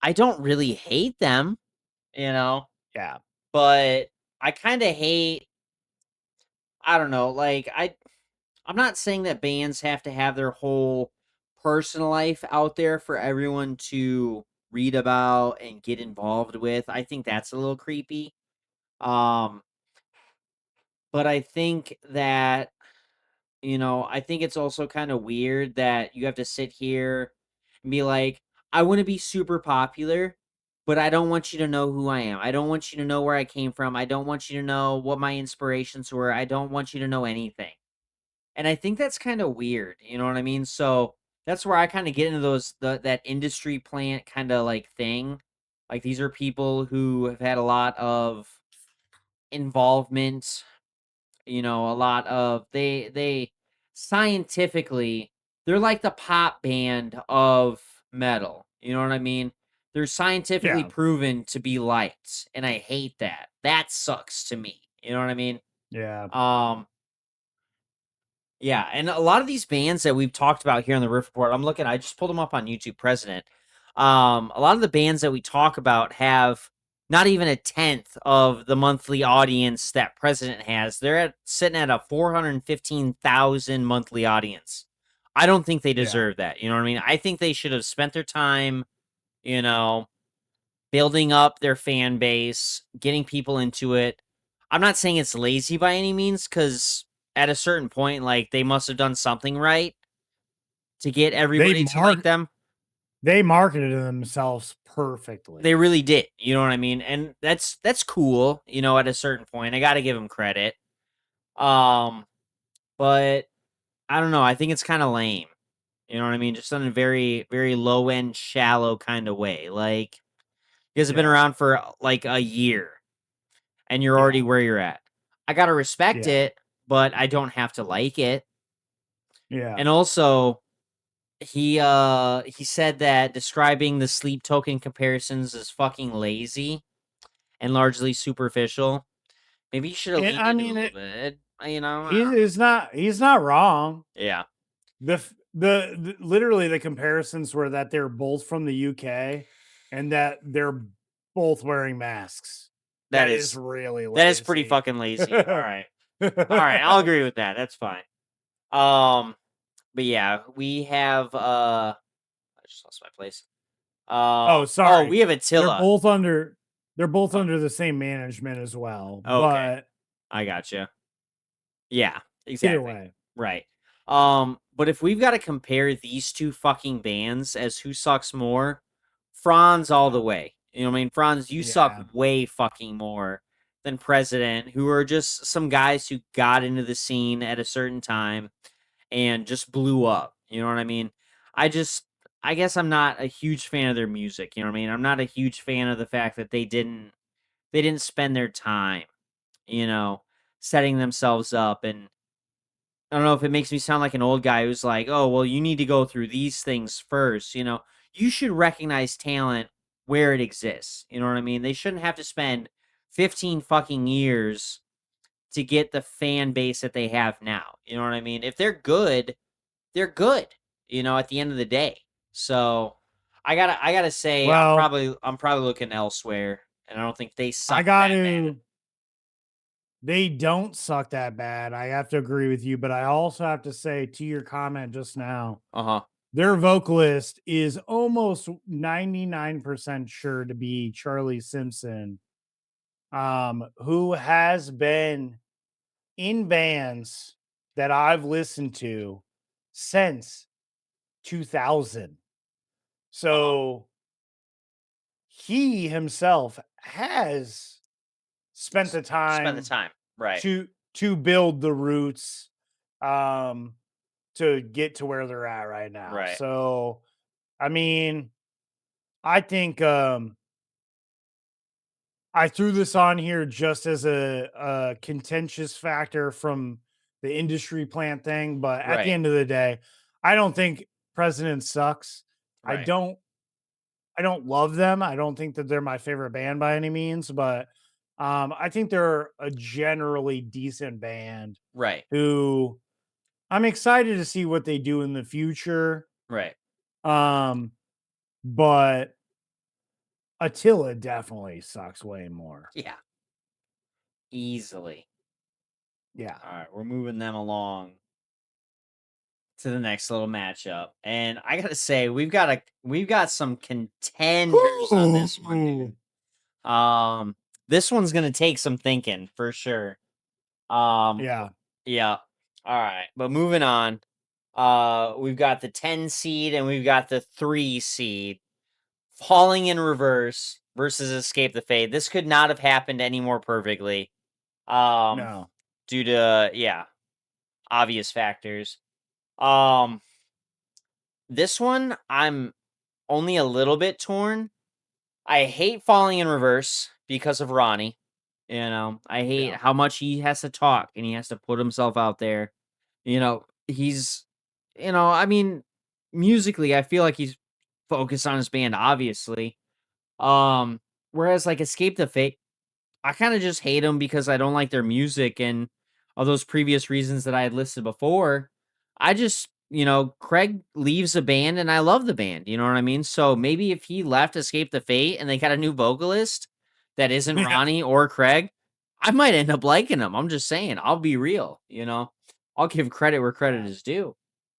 I don't really hate them, you know, Yeah. but I kind of hate. I don't know, like I'm not saying that bands have to have their whole personal life out there for everyone to read about and get involved with. I think that's a little creepy. Um, but I think that, I think it's also kind of weird that you have to sit here and be like, I want to be super popular, but I don't want you to know who I am. I don't want you to know where I came from. I don't want you to know what my inspirations were. I don't want you to know anything. And I think that's kind of weird, you know what I mean? So that's where I kind of get into that industry plant kind of like thing. Like these are people who have had a lot of involvement, a lot of they scientifically they're like the pop band of metal. You know what I mean? They're scientifically Yeah. proven to be liked, and I hate that. That sucks to me. You know what I mean? Yeah. Yeah, and a lot of these bands that we've talked about here on the Riff Report, I just pulled them up on YouTube, President. A lot of the bands that we talk about have not even a tenth of the monthly audience that President has. They're sitting at a 415,000 monthly audience. I don't think they deserve that. You know what I mean? I think they should have spent their time, you know, building up their fan base, getting people into it. I'm not saying it's lazy by any means, because at a certain point, like, they must have done something right to get everybody to like them. They marketed themselves perfectly. They really did. You know what I mean? And that's cool, at a certain point. I got to give them credit. But I don't know. I think it's kind of lame. You know what I mean? Just in a very, very low end, shallow kind of way. Like, you guys have been Yeah. around for like a year and you're already where you're at. I got to respect Yeah. it, but I don't have to like it. Yeah. And also, he said that describing the sleep token comparisons as fucking lazy and largely superficial. Maybe you should have And leaned I into it mean, a little bit. You know? I don't- he's not wrong. Yeah. The literally the comparisons were that they're both from the UK and that they're both wearing masks. That That is is really that is pretty lazy. fucking lazy. All right. All right, I'll agree with that. That's fine. But yeah, we have I just lost my place. Oh, Oh, sorry. we have They're Attila. both under Oh. under the same management as well. Okay. But I gotcha. Yeah, either exactly. way. Right. But if we've got to compare these two fucking bands as who sucks more, Franz all the way. You know what I mean? Franz, you suck Yeah. way fucking more than President, who are just some guys who got into the scene at a certain time and just blew up. You know what I mean? I guess I'm not a huge fan of their music, you know what I mean? I'm not a huge fan of the fact that they didn't spend their time, you know, setting themselves up. And I don't know if it makes me sound like an old guy who's like, "Oh, well, you need to go through these things first." You know, you should recognize talent where it exists. You know what I mean? They shouldn't have to spend 15 fucking years to get the fan base that they have now. You know what I mean? If they're good, you know, at the end of the day. So I gotta say Well, I'm probably looking elsewhere, and I don't think they I suck got that bad. to they don't suck that bad. I have to agree with you, but I also have to say to your comment just now, Uh-huh. their vocalist is almost 99% sure to be Charlie Simpson, who has been in bands that I've listened to since 2000. So he himself has spent the Spend the time time. Right. to build the roots um to get to where they're at right now. Right. So I mean, I think I threw this on here just as a contentious factor from the industry plant thing, but at the Right. end of the day, I don't think President sucks. I Right. don't I don't love them. I don't think that they're my favorite band by any means, but I think they're a generally decent band Right. who I'm excited to see what they do in the future. Right. Um, but Attila definitely sucks way more. Yeah. Easily. Yeah. All right, we're moving them along to the next little matchup. And I gotta say, we've got some contenders on this one, dude. This one's gonna take some thinking for sure. Yeah. Yeah. All right, but moving on. We've got the 10 seed and we've got the 3 seed. Falling in Reverse versus Escape the Fate. This could not have happened any more perfectly. No. Due to obvious factors. Um, this one I'm only a little bit torn. I hate Falling in Reverse because of Ronnie. You know, I hate Yeah. how much he has to talk and he has to put himself out there. You know, I mean, musically, I feel like he's focused on his band, obviously. Whereas like Escape the Fate, I kind of just hate them because I don't like their music and all those previous reasons that I had listed before. I just, Craig leaves a band and I love the band. You know what I mean? So maybe if he left Escape the Fate and they got a new vocalist that isn't Yeah. Ronnie or Craig, I might end up liking him. I'm just saying. I'll be real. I'll give credit where credit is due.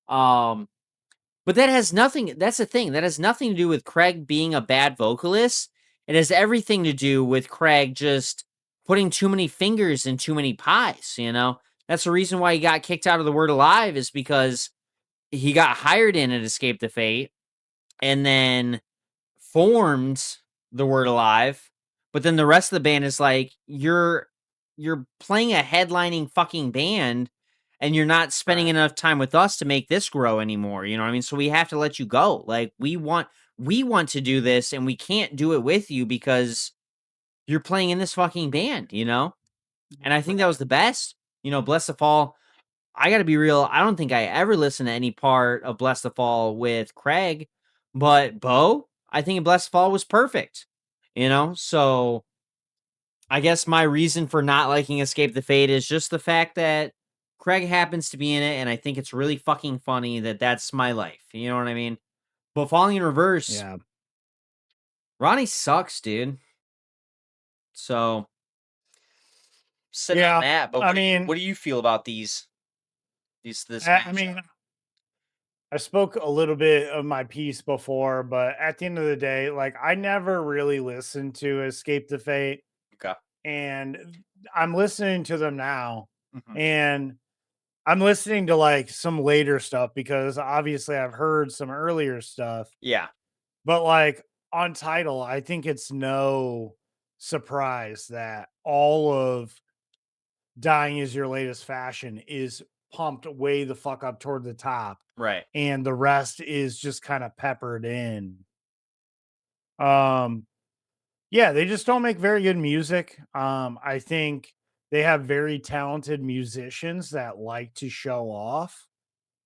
But that has nothing. That's the thing. That has nothing to do with Craig being a bad vocalist. It has everything to do with Craig just putting too many fingers in too many pies. That's the reason why he got kicked out of the Word Alive, is because he got hired in at Escape the Fate and then formed the Word Alive. But then the rest of the band is like, you're you're playing a headlining fucking band and you're not spending Right. enough time with us to make this grow anymore. You know what I mean? So we have to let you go. Like we want to do this and we can't do it with you because you're playing in this fucking band, you know? And I think that was the best. You know, Bless the Fall. I got to be real. I don't think I ever listened to any part of Bless the Fall with Craig, but Bo, I think Bless the Fall was perfect. You know, so I guess my reason for not liking Escape the Fate is just the fact that Craig happens to be in it, and I think it's really fucking funny that that's my life. You know what I mean? But Falling in Reverse, Yeah. Ronnie sucks, dude. So sitting on Yeah. that, but I mean, what do you feel about these this I matchup? mean, I spoke a little bit of my piece before, but at the end of the day, like I never really listened to Escape the Fate, Okay. and I'm listening to them now, Mhm. and I'm listening to like some later stuff because obviously I've heard some earlier stuff, Yeah. but like on title, I think it's no surprise that all of Dying is Your Latest Fashion is pumped way the fuck up toward the top, Right. and the rest is just kind of peppered in. Um, yeah, they just don't make very good music. I think they have very talented musicians that like to show off,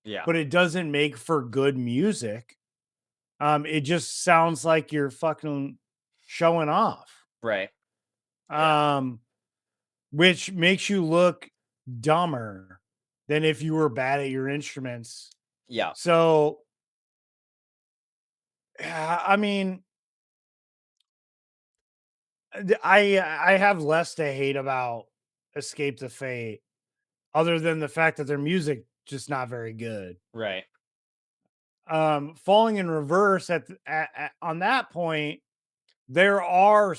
Yeah. but it doesn't make for good music. It just sounds like you're fucking showing off. Right. Um, which makes you look dumber than if you were bad at your instruments. Yeah. So, I mean, I have less to hate about Escape the Fate, other than the fact that their music just not very good. Right. Falling in Reverse on that point, there are.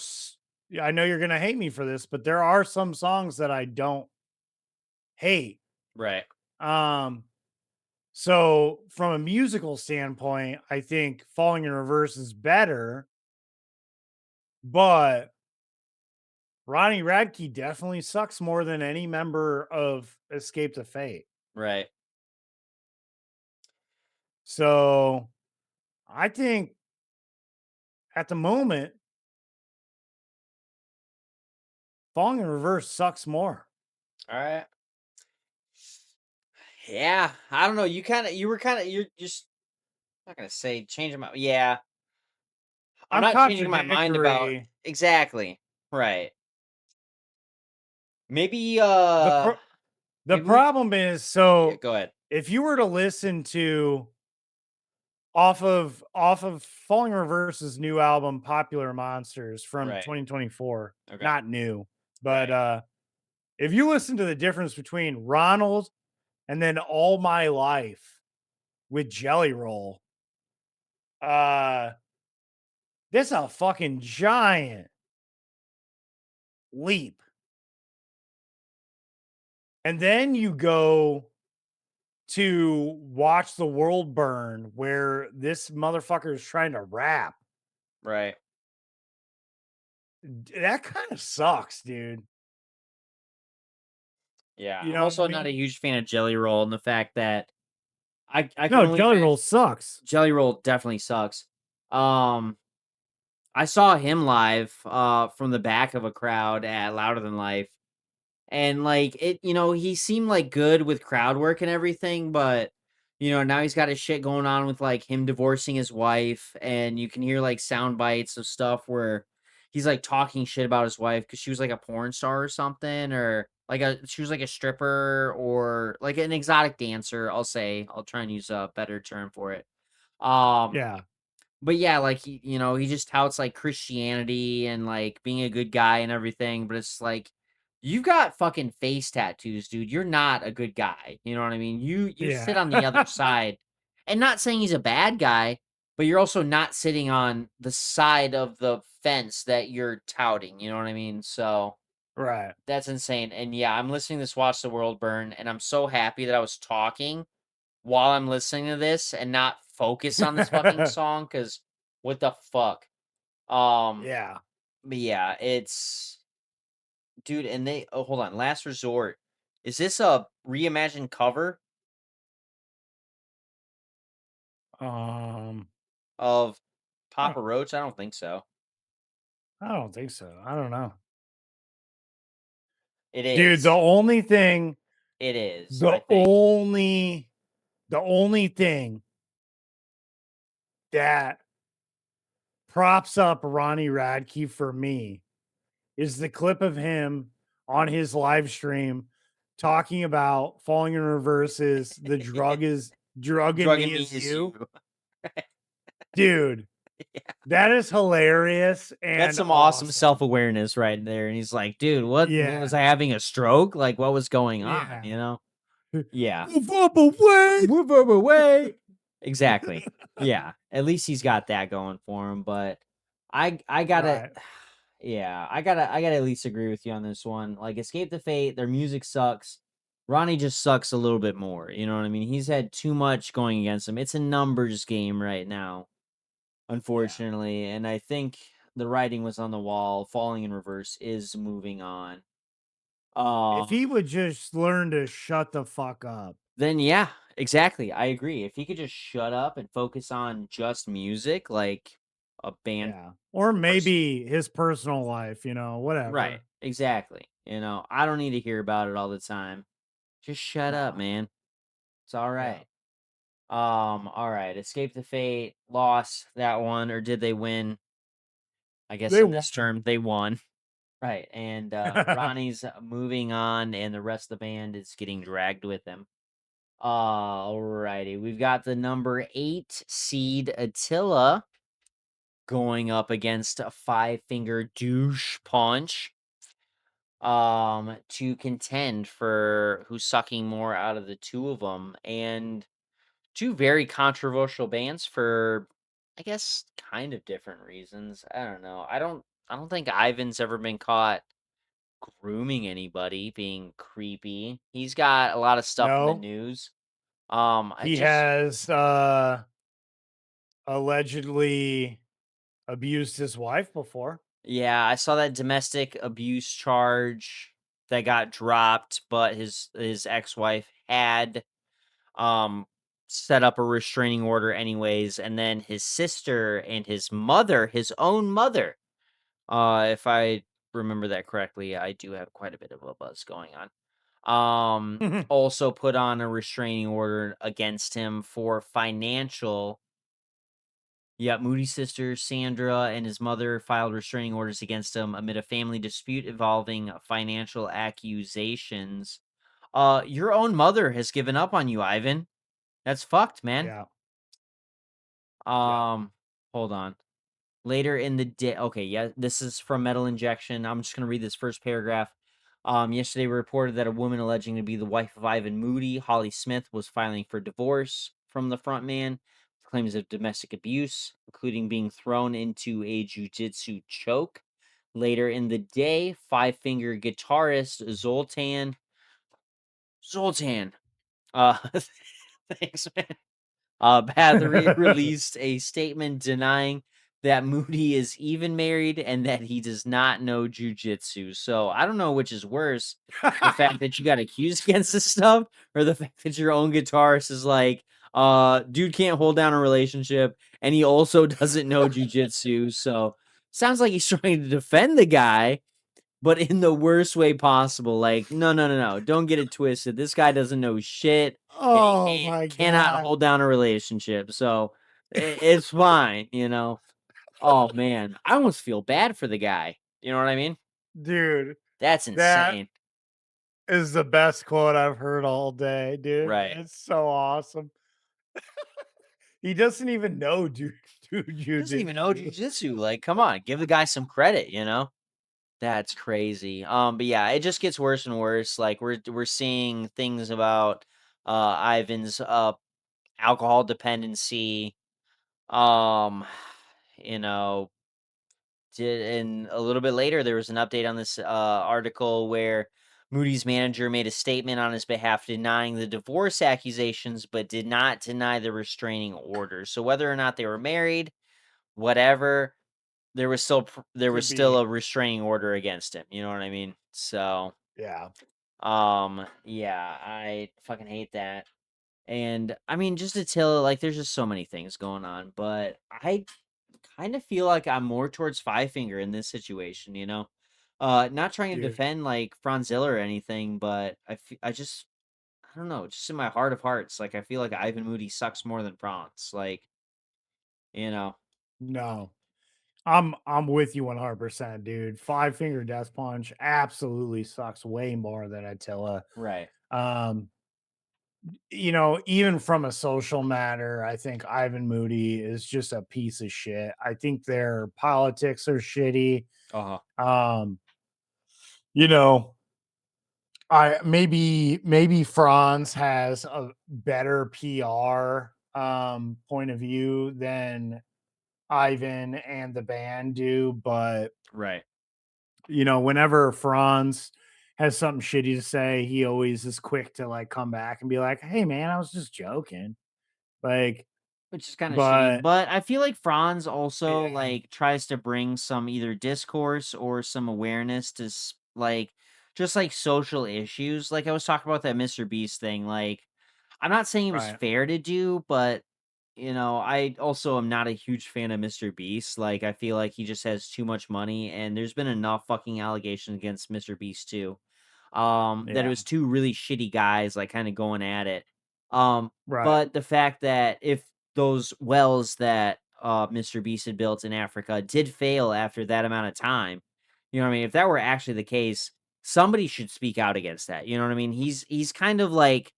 Yeah, I know you're gonna hate me for this, but there are some songs that I don't hate. Right. Um, so from a musical standpoint, I think Falling in Reverse is better, but Ronnie Radke definitely sucks more than any member of Escape the Fate. Right. So I think at the moment, Falling in Reverse sucks more. All right. Yeah. I don't know. You're just not gonna say changing my yeah. I'm I'm not changing my mind about contradictory. exactly. Right. Maybe The pro- the maybe we problem is, yeah, so go ahead. if you were to listen to off of Falling in Reverse's new album Popular Monsters from Right. 2024, Okay. not new, but Right. if you listen to the difference between Ronald and then All My Life with Jelly Roll, uh this a fucking giant leap. And then you go to Watch the World Burn, where this motherfucker is trying to rap. Right. That kind of sucks, dude. Yeah. You I'm know what I also not mean? a huge fan of Jelly Roll and the fact that I can No, only Jelly imagine Roll sucks. Jelly Roll definitely sucks. Um I saw him live from the back of a crowd at Louder Than Life. And like it, he seemed like good with crowd work and everything, but now he's got his shit going on with like him divorcing his wife, and you can hear like sound bites of stuff where he's like talking shit about his wife because she was like a porn star or something, or she was like a stripper or like an exotic dancer. I'll try and use a better term for it. Um, Yeah. but yeah, like he just touts like Christianity and like being a good guy and everything, but it's like you've got fucking face tattoos, dude. You're not a good guy. You know what I mean? You sit Yeah. on the other side. And not saying he's a bad guy, but you're also not sitting on the side of the fence that you're touting, you know what I mean? So Right. that's insane. And yeah, I'm listening to this Watch the World Burn, and I'm so happy that I was talking while I'm listening to this and not focus on this fucking song because what the fuck? Um, Yeah. but yeah, it's dude, and they hold on, Last Resort. Is this a reimagined cover Um, of I Papa Roach? I don't think so. I don't think so. I don't know. It Dude, the is. only thing, It is, I the think. only, the only thing that props up Ronnie Radke for me is the clip of him on his live stream talking about falling in reverses. The drug in Drug and me Me is Is you, You. dude. Yeah. That is hilarious That's and some awesome awesome. self-awareness right there. And he's like, dude, what was Yeah, I having a stroke? Like, what was going on? yeah. You know? Yeah. Move up away. Move over away. Exactly. Yeah. At least he's got that going for him. But I gotta Right. yeah, I gotta at least agree with you on this one. Like Escape the Fate, their music sucks. Ronnie just sucks a little bit more. You know what I mean? He's had too much going against him. It's a numbers game right now, Yeah. unfortunately. And I think the writing was on the wall. Falling in Reverse is moving on. If he would just learn to shut the fuck up. Then yeah, exactly. I agree. If he could just shut up and focus on just music, like a band, Yeah. Or pers- maybe his personal life, right? whatever. Exactly. I don't need to hear about it all the time. Just shut up, No. man. It's all Yeah. right. All right. Escape the Fate lost that one, or did they win? I guess They in won. this term they won. Right. And Ronnie's moving on, and the rest of the band is getting dragged with him. Alrighty, we've got the number 8 seed Attila going up against a Five Finger Douche Punch to contend for who's sucking more out of the two of them, and two very controversial bands for, I guess, kind of different reasons. I don't know. I don't think Ivan's ever been caught grooming anybody, being creepy. He's got a lot of stuff in the No. news. I He just has allegedly abused his wife before. Yeah, I saw that domestic abuse charge that got dropped, but his ex-wife had um set up a restraining order anyways, and then his sister and his mother, his own mother, if I remember that correctly, I do have quite a bit of a buzz going on. Also put on a restraining order against him for financial. Yeah, Moody's sister Sandra and his mother filed restraining orders against him amid a family dispute involving financial accusations. Your own mother has given up on you, Ivan. That's fucked, man. Yeah. Yeah. Hold on. Later in the day, okay, yeah, this is from Metal Injection. I'm just gonna read this first paragraph. Yesterday we reported that a woman alleging to be the wife of Ivan Moody, Holly Smith, was filing for divorce from the frontman with claims of domestic abuse, including being thrown into a jujitsu choke. Later in the day, Five Finger guitarist Zoltan, uh, thanks, man. Bathory released a statement denying that Moody is even married and that he does not know jujitsu. So I don't know which is worse, the fact that you got accused against this stuff, or the fact that your own guitarist is like, dude can't hold down a relationship, and he also doesn't know jujitsu. So sounds like he's trying to defend the guy, but in the worst way possible. Like, no, no, no, no. Don't get it twisted. This guy doesn't know shit, and he Oh my cannot God. hold down a relationship. So it's fine, Oh man, I almost feel bad for the guy. You know what I mean? Dude, That's that insane. is the best quote I've heard all day, dude. Right. It's so awesome. He doesn't even know dude He doesn't even know jujitsu. jujitsu. Like, come on, give the guy some credit. That's crazy. But yeah, it just gets worse and worse. Like we're seeing things about Ivan's alcohol dependency. Um, you know, and a little bit later there was an update on this article where Moody's manager made a statement on his behalf denying the divorce accusations, but did not deny the restraining order. So whether or not they were married, whatever, there was still there was Could still be. a restraining order against him. You know what I mean? So, Yeah. yeah, I fucking hate that. And I mean, just Attila, like, there's just so many things going on, but I kind of feel like I'm more towards Five Finger in this situation. Not trying to Dude. defend like Franzilla or anything, but I just I don't know, just in my heart of hearts, like I feel like Ivan Moody sucks more than Franz. Like, you know, No. I'm with you 100%, dude. Five Finger Death Punch absolutely sucks way more than Attila. right? Um, even from a social matter, I think Ivan Moody is just a piece of shit. I think their politics are shitty. Uh huh. Um, you know, I maybe Franz has a better PR point of view than Ivan and the band do, but Right. whenever Franz has something shitty to say, he always is quick to like come back and be like, "Hey man, I was just joking." Like, Which is kind of shitty, but but I feel like Franz also yeah, like tries to bring some either discourse or some awareness to like just like social issues. Like I was talking about that Mr. Beast thing. Like I'm not saying it was right, fair to do, but I also am not a huge fan of Mr. Beast. Like I feel like he just has too much money, and there's been enough fucking allegations against Mr. Beast too. That it yeah, was two really shitty guys like kind of going at it. Um, right, but the fact that if those wells that Mr. Beast had built in Africa did fail after that amount of time, you know what I mean? If that were actually the case, somebody should speak out against that. You know what I mean? He's kind of like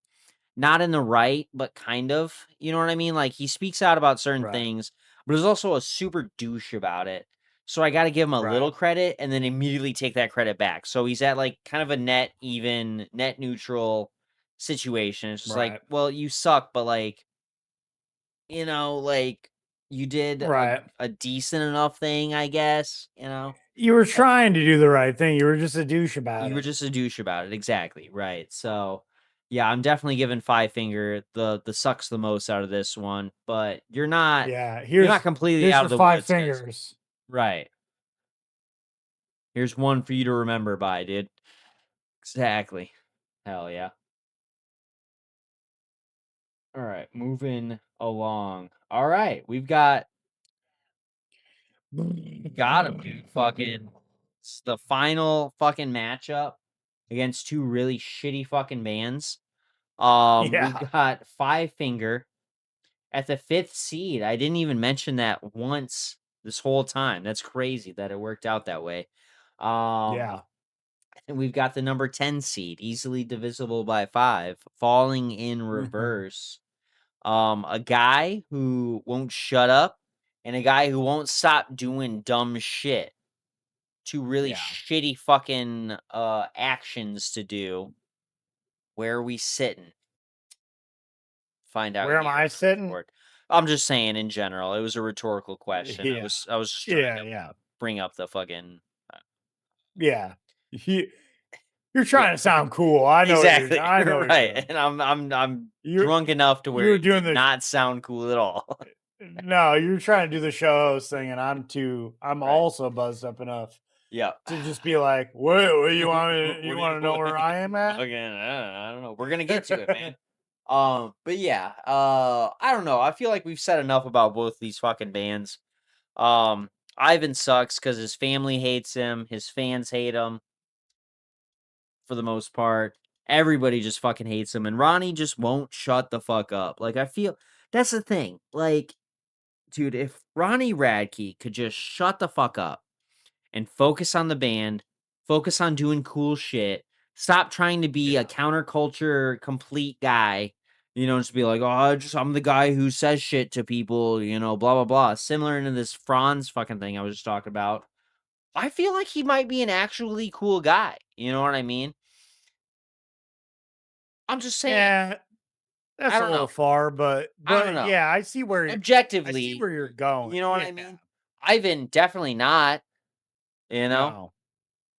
not in the right, but kind of, you know what I mean? Like he speaks out about certain right, things, but is also a super douche about it. So I got to give him a right, little credit and then immediately take that credit back. So he's at like kind of a net even, net neutral situation. It's just like, right, well, you suck, but like, like you did right. a decent enough thing, I guess, You were Eh, trying to do the right thing. You were just a douche about You were it. just a douche about it. Exactly. Right. So yeah, I'm definitely giving Five Finger the sucks the most out of this one, but Yeah, you're not completely here's out the of the five woods because fingers. right. Here's one for you to remember by, dude. Exactly. Hell yeah. All right, moving along. All right, we've got him, dude. Fucking it's the final fucking matchup against two really shitty fucking bands. We've Yeah, got Five Finger at the 5th seed. I didn't even mention that once this whole time. That's crazy that it worked out that way. Um, yeah, and we've got the number 10 seed, easily divisible by 5, falling in mhm, reverse. A guy who won't shut up and a guy who won't stop doing dumb shit. Two really yeah. shitty fucking actions to do. Where are we sitting? Find out Where am here I on the sitting? report. I'm just saying in general. It was a rhetorical question. I Yeah, was I was just trying yeah, to yeah, bring up the fucking yeah. You're yeah, trying to sound cool. I know what you're. exactly. I know what you're Right. doing. And I'm You're drunk enough to where you're it doing did the not sound cool at all. no. You're trying to do the show host thing, and I'm Right. also buzzed up enough Yeah. to just be like, "What you want? What You do you want to know where I am at?" fucking I don't know. We're gonna get to it, man. But yeah, I don't know. I feel like we've said enough about both these fucking bands. Ivan sucks because his family hates him, his fans hate him for the most part. Everybody just fucking hates him, and Ronnie just won't shut the fuck up. Like I feel that's the thing. Like, dude, if Ronnie Radke could just shut the fuck up and focus on the band, focus on doing cool shit. Stop trying to be a Yeah. counterculture complete guy. Just be like, oh, I'm the guy who says shit to people, blah blah blah. Similar to this Franz fucking thing I was just talking about. I feel like he might be an actually cool guy. You know what I mean? I'm just saying. Yeah, I that's a don't little know. far, but I don't know. yeah, I see Objectively, where you're going. you know what Yeah, I mean? Ivan definitely not, you know, no,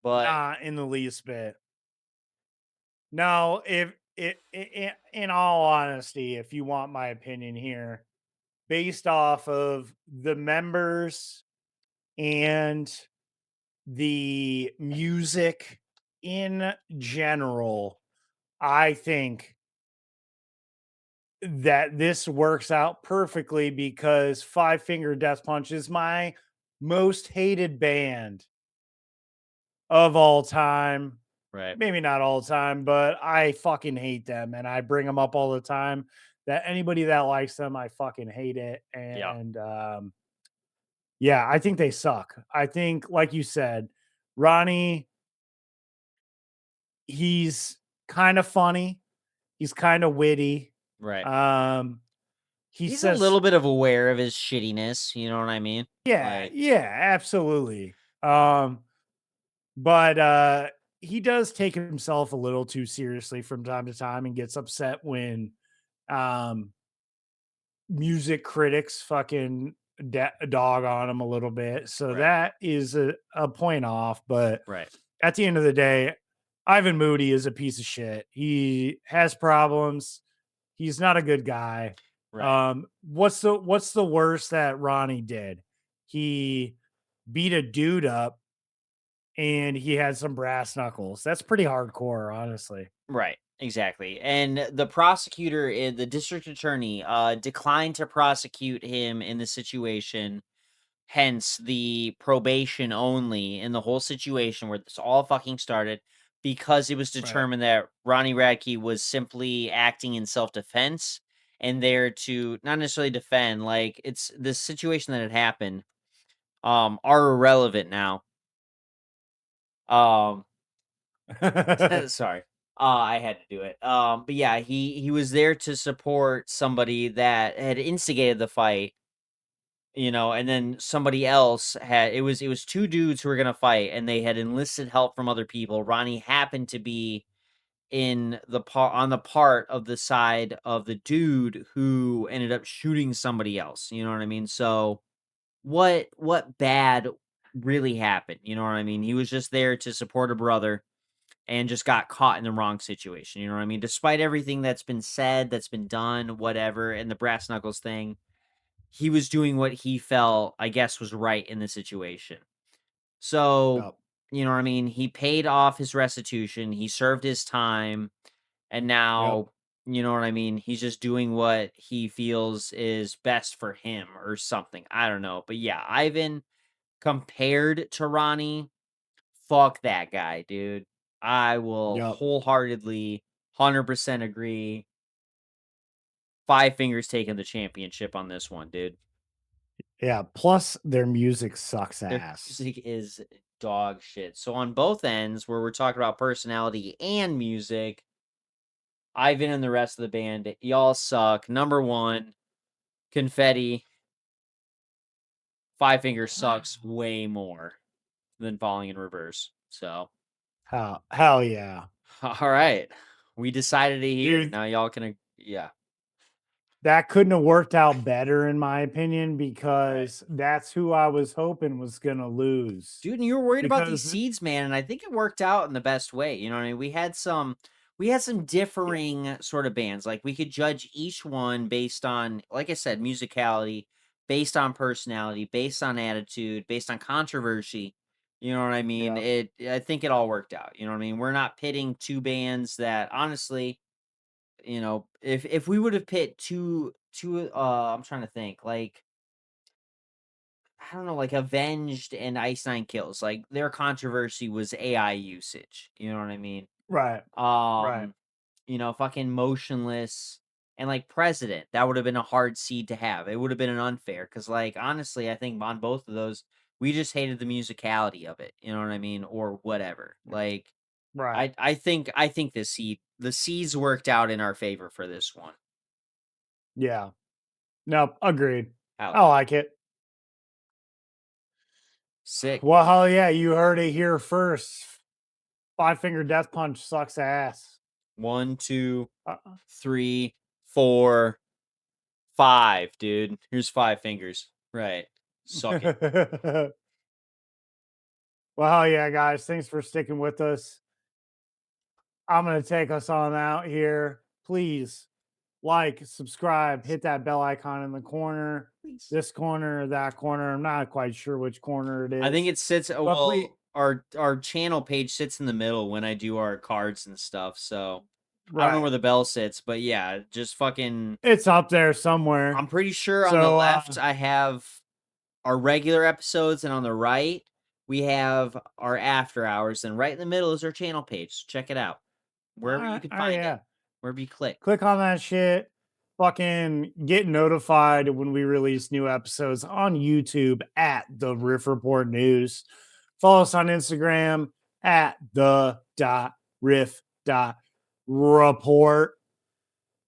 but not in the least bit. No, if in all honesty, if you want my opinion here, based off of the members and the music in general, I think that this works out perfectly because Five Finger Death Punch is my most hated band of all time. Right. Maybe not all the time, but I fucking hate them and I bring them up all the time. That anybody that likes them, I fucking hate it. Yeah. And yeah, I think they suck. I think, like you said, Ronnie, he's kind of funny, he's kind of witty. Right. Um, he He's a says, little bit of aware of his shittiness, you know what I mean? yeah, Like, yeah, absolutely. But he does take himself a little too seriously from time to time and gets upset when um music critics fucking dog on him a little bit. So right, that is a point off. But right, at the end of the day, Ivan Moody is a piece of shit. He has problems. He's not a good guy. right. What's the worst that Ronnie did? He beat a dude up and he had some brass knuckles. That's pretty hardcore, honestly. Right, exactly. And the prosecutor, the district attorney, declined to prosecute him in the situation. Hence the probation only in the whole situation where this all fucking started, because it was Right. determined that Ronnie Radke was simply acting in self defense and there to not necessarily defend. Like, it's the situation that had happened, are irrelevant now. Um, Sorry. I had to do it. But yeah, he was there to support somebody that had instigated the fight, and then somebody else had it was two dudes who were gonna fight and they had enlisted help from other people. Ronnie happened to be in the part on the part of the side of the dude who ended up shooting somebody else. You know what I mean? So what bad really happened? You know what I mean? He was just there to support a brother and just got caught in the wrong situation. You know what I mean? Despite everything that's been said, that's been done, whatever, and the brass knuckles thing, he was doing what he felt, I guess, was right in the situation. So, Yep. you know what I mean? He paid off his restitution, he served his time, and Yep. now, you know what I mean? He's just doing what he feels is best for him or something. I don't know. But yeah, Ivan compared to Ronnie, fuck that guy, dude. I will Yep. wholeheartedly 100% agree. Five Fingers taking the championship on this one, dude. Yeah. Plus, their music sucks Their ass. music is dog shit. So on both ends, where we're talking about personality and music, Ivan and the rest of the band, y'all suck. Number one, Confetti. Five Fingers sucks way more than Falling in Reverse. So, Hell yeah. all right, we decided it here. Dude, Now y'all can, yeah, that couldn't have worked out better, in my opinion, right. because that's who I was hoping was going to lose. Dude, and you were worried about these Because, seeds, man, and I think it worked out in the best way. You know what I mean? We had some differing sort of bands. Like, we could judge each one based on, like I said, musicality, based on personality, based on attitude, based on controversy. You know what I mean? yeah, I think it all worked out. You know what I mean? We're not pitting two bands that honestly, if we would have pit two I'm trying to think, like, I don't know, like Avenged and Ice Nine Kills. Like, their controversy was AI usage. You know what I mean? right, right. Um, fucking Motionless and like President. That would have been a hard seed to have. It would have been an unfair because, like, honestly, I think on both of those, we just hated the musicality of it. You know what I mean, or whatever. Like, Right. I think the seeds worked out in our favor for this one. Yeah. No, agreed. Hell I yeah, like it. sick. Well, hell yeah. You heard it here first. Five Finger Death Punch sucks ass. 1, 2, Uh, 3, 4, 5, dude. Here's Five Fingers. Right. Suck it. well, hell yeah, guys. Thanks for sticking with us. I'm going to take us on out here. Please like, subscribe, hit that bell icon in the corner, this corner, that corner. I'm not quite sure which corner it is. I think it sits. But Well, please- our channel page sits in the middle when I do our cards and stuff. So I don't know right. where the bell sits, but yeah, just fucking. It's up there somewhere. I'm pretty sure on the So, left I have our regular episodes, and on the right we have our after hours, and right in the middle is our channel page. So check it out wherever you can find it, wherever you click. Click on that shit. Fucking get notified when we release new episodes on YouTube at the Riff Report News. Follow us on Instagram at the.riff.report.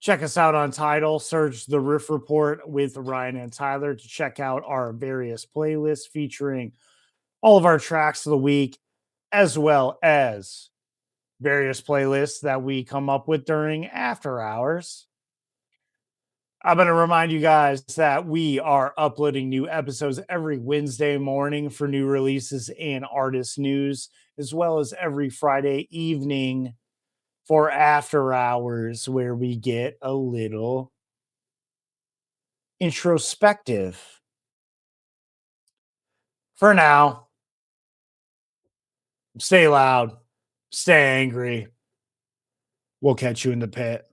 Check us out on Tidal. Search the Riff Report with Ryan and Tyler to check out our various playlists featuring all of our tracks of the week, as well as various playlists that we come up with during after hours. I'm going to remind you guys that we are uploading new episodes every Wednesday morning for new releases and artist news, as well as every Friday evening for after hours, where we get a little introspective. For now, stay loud, stay angry. We'll catch you in the pit.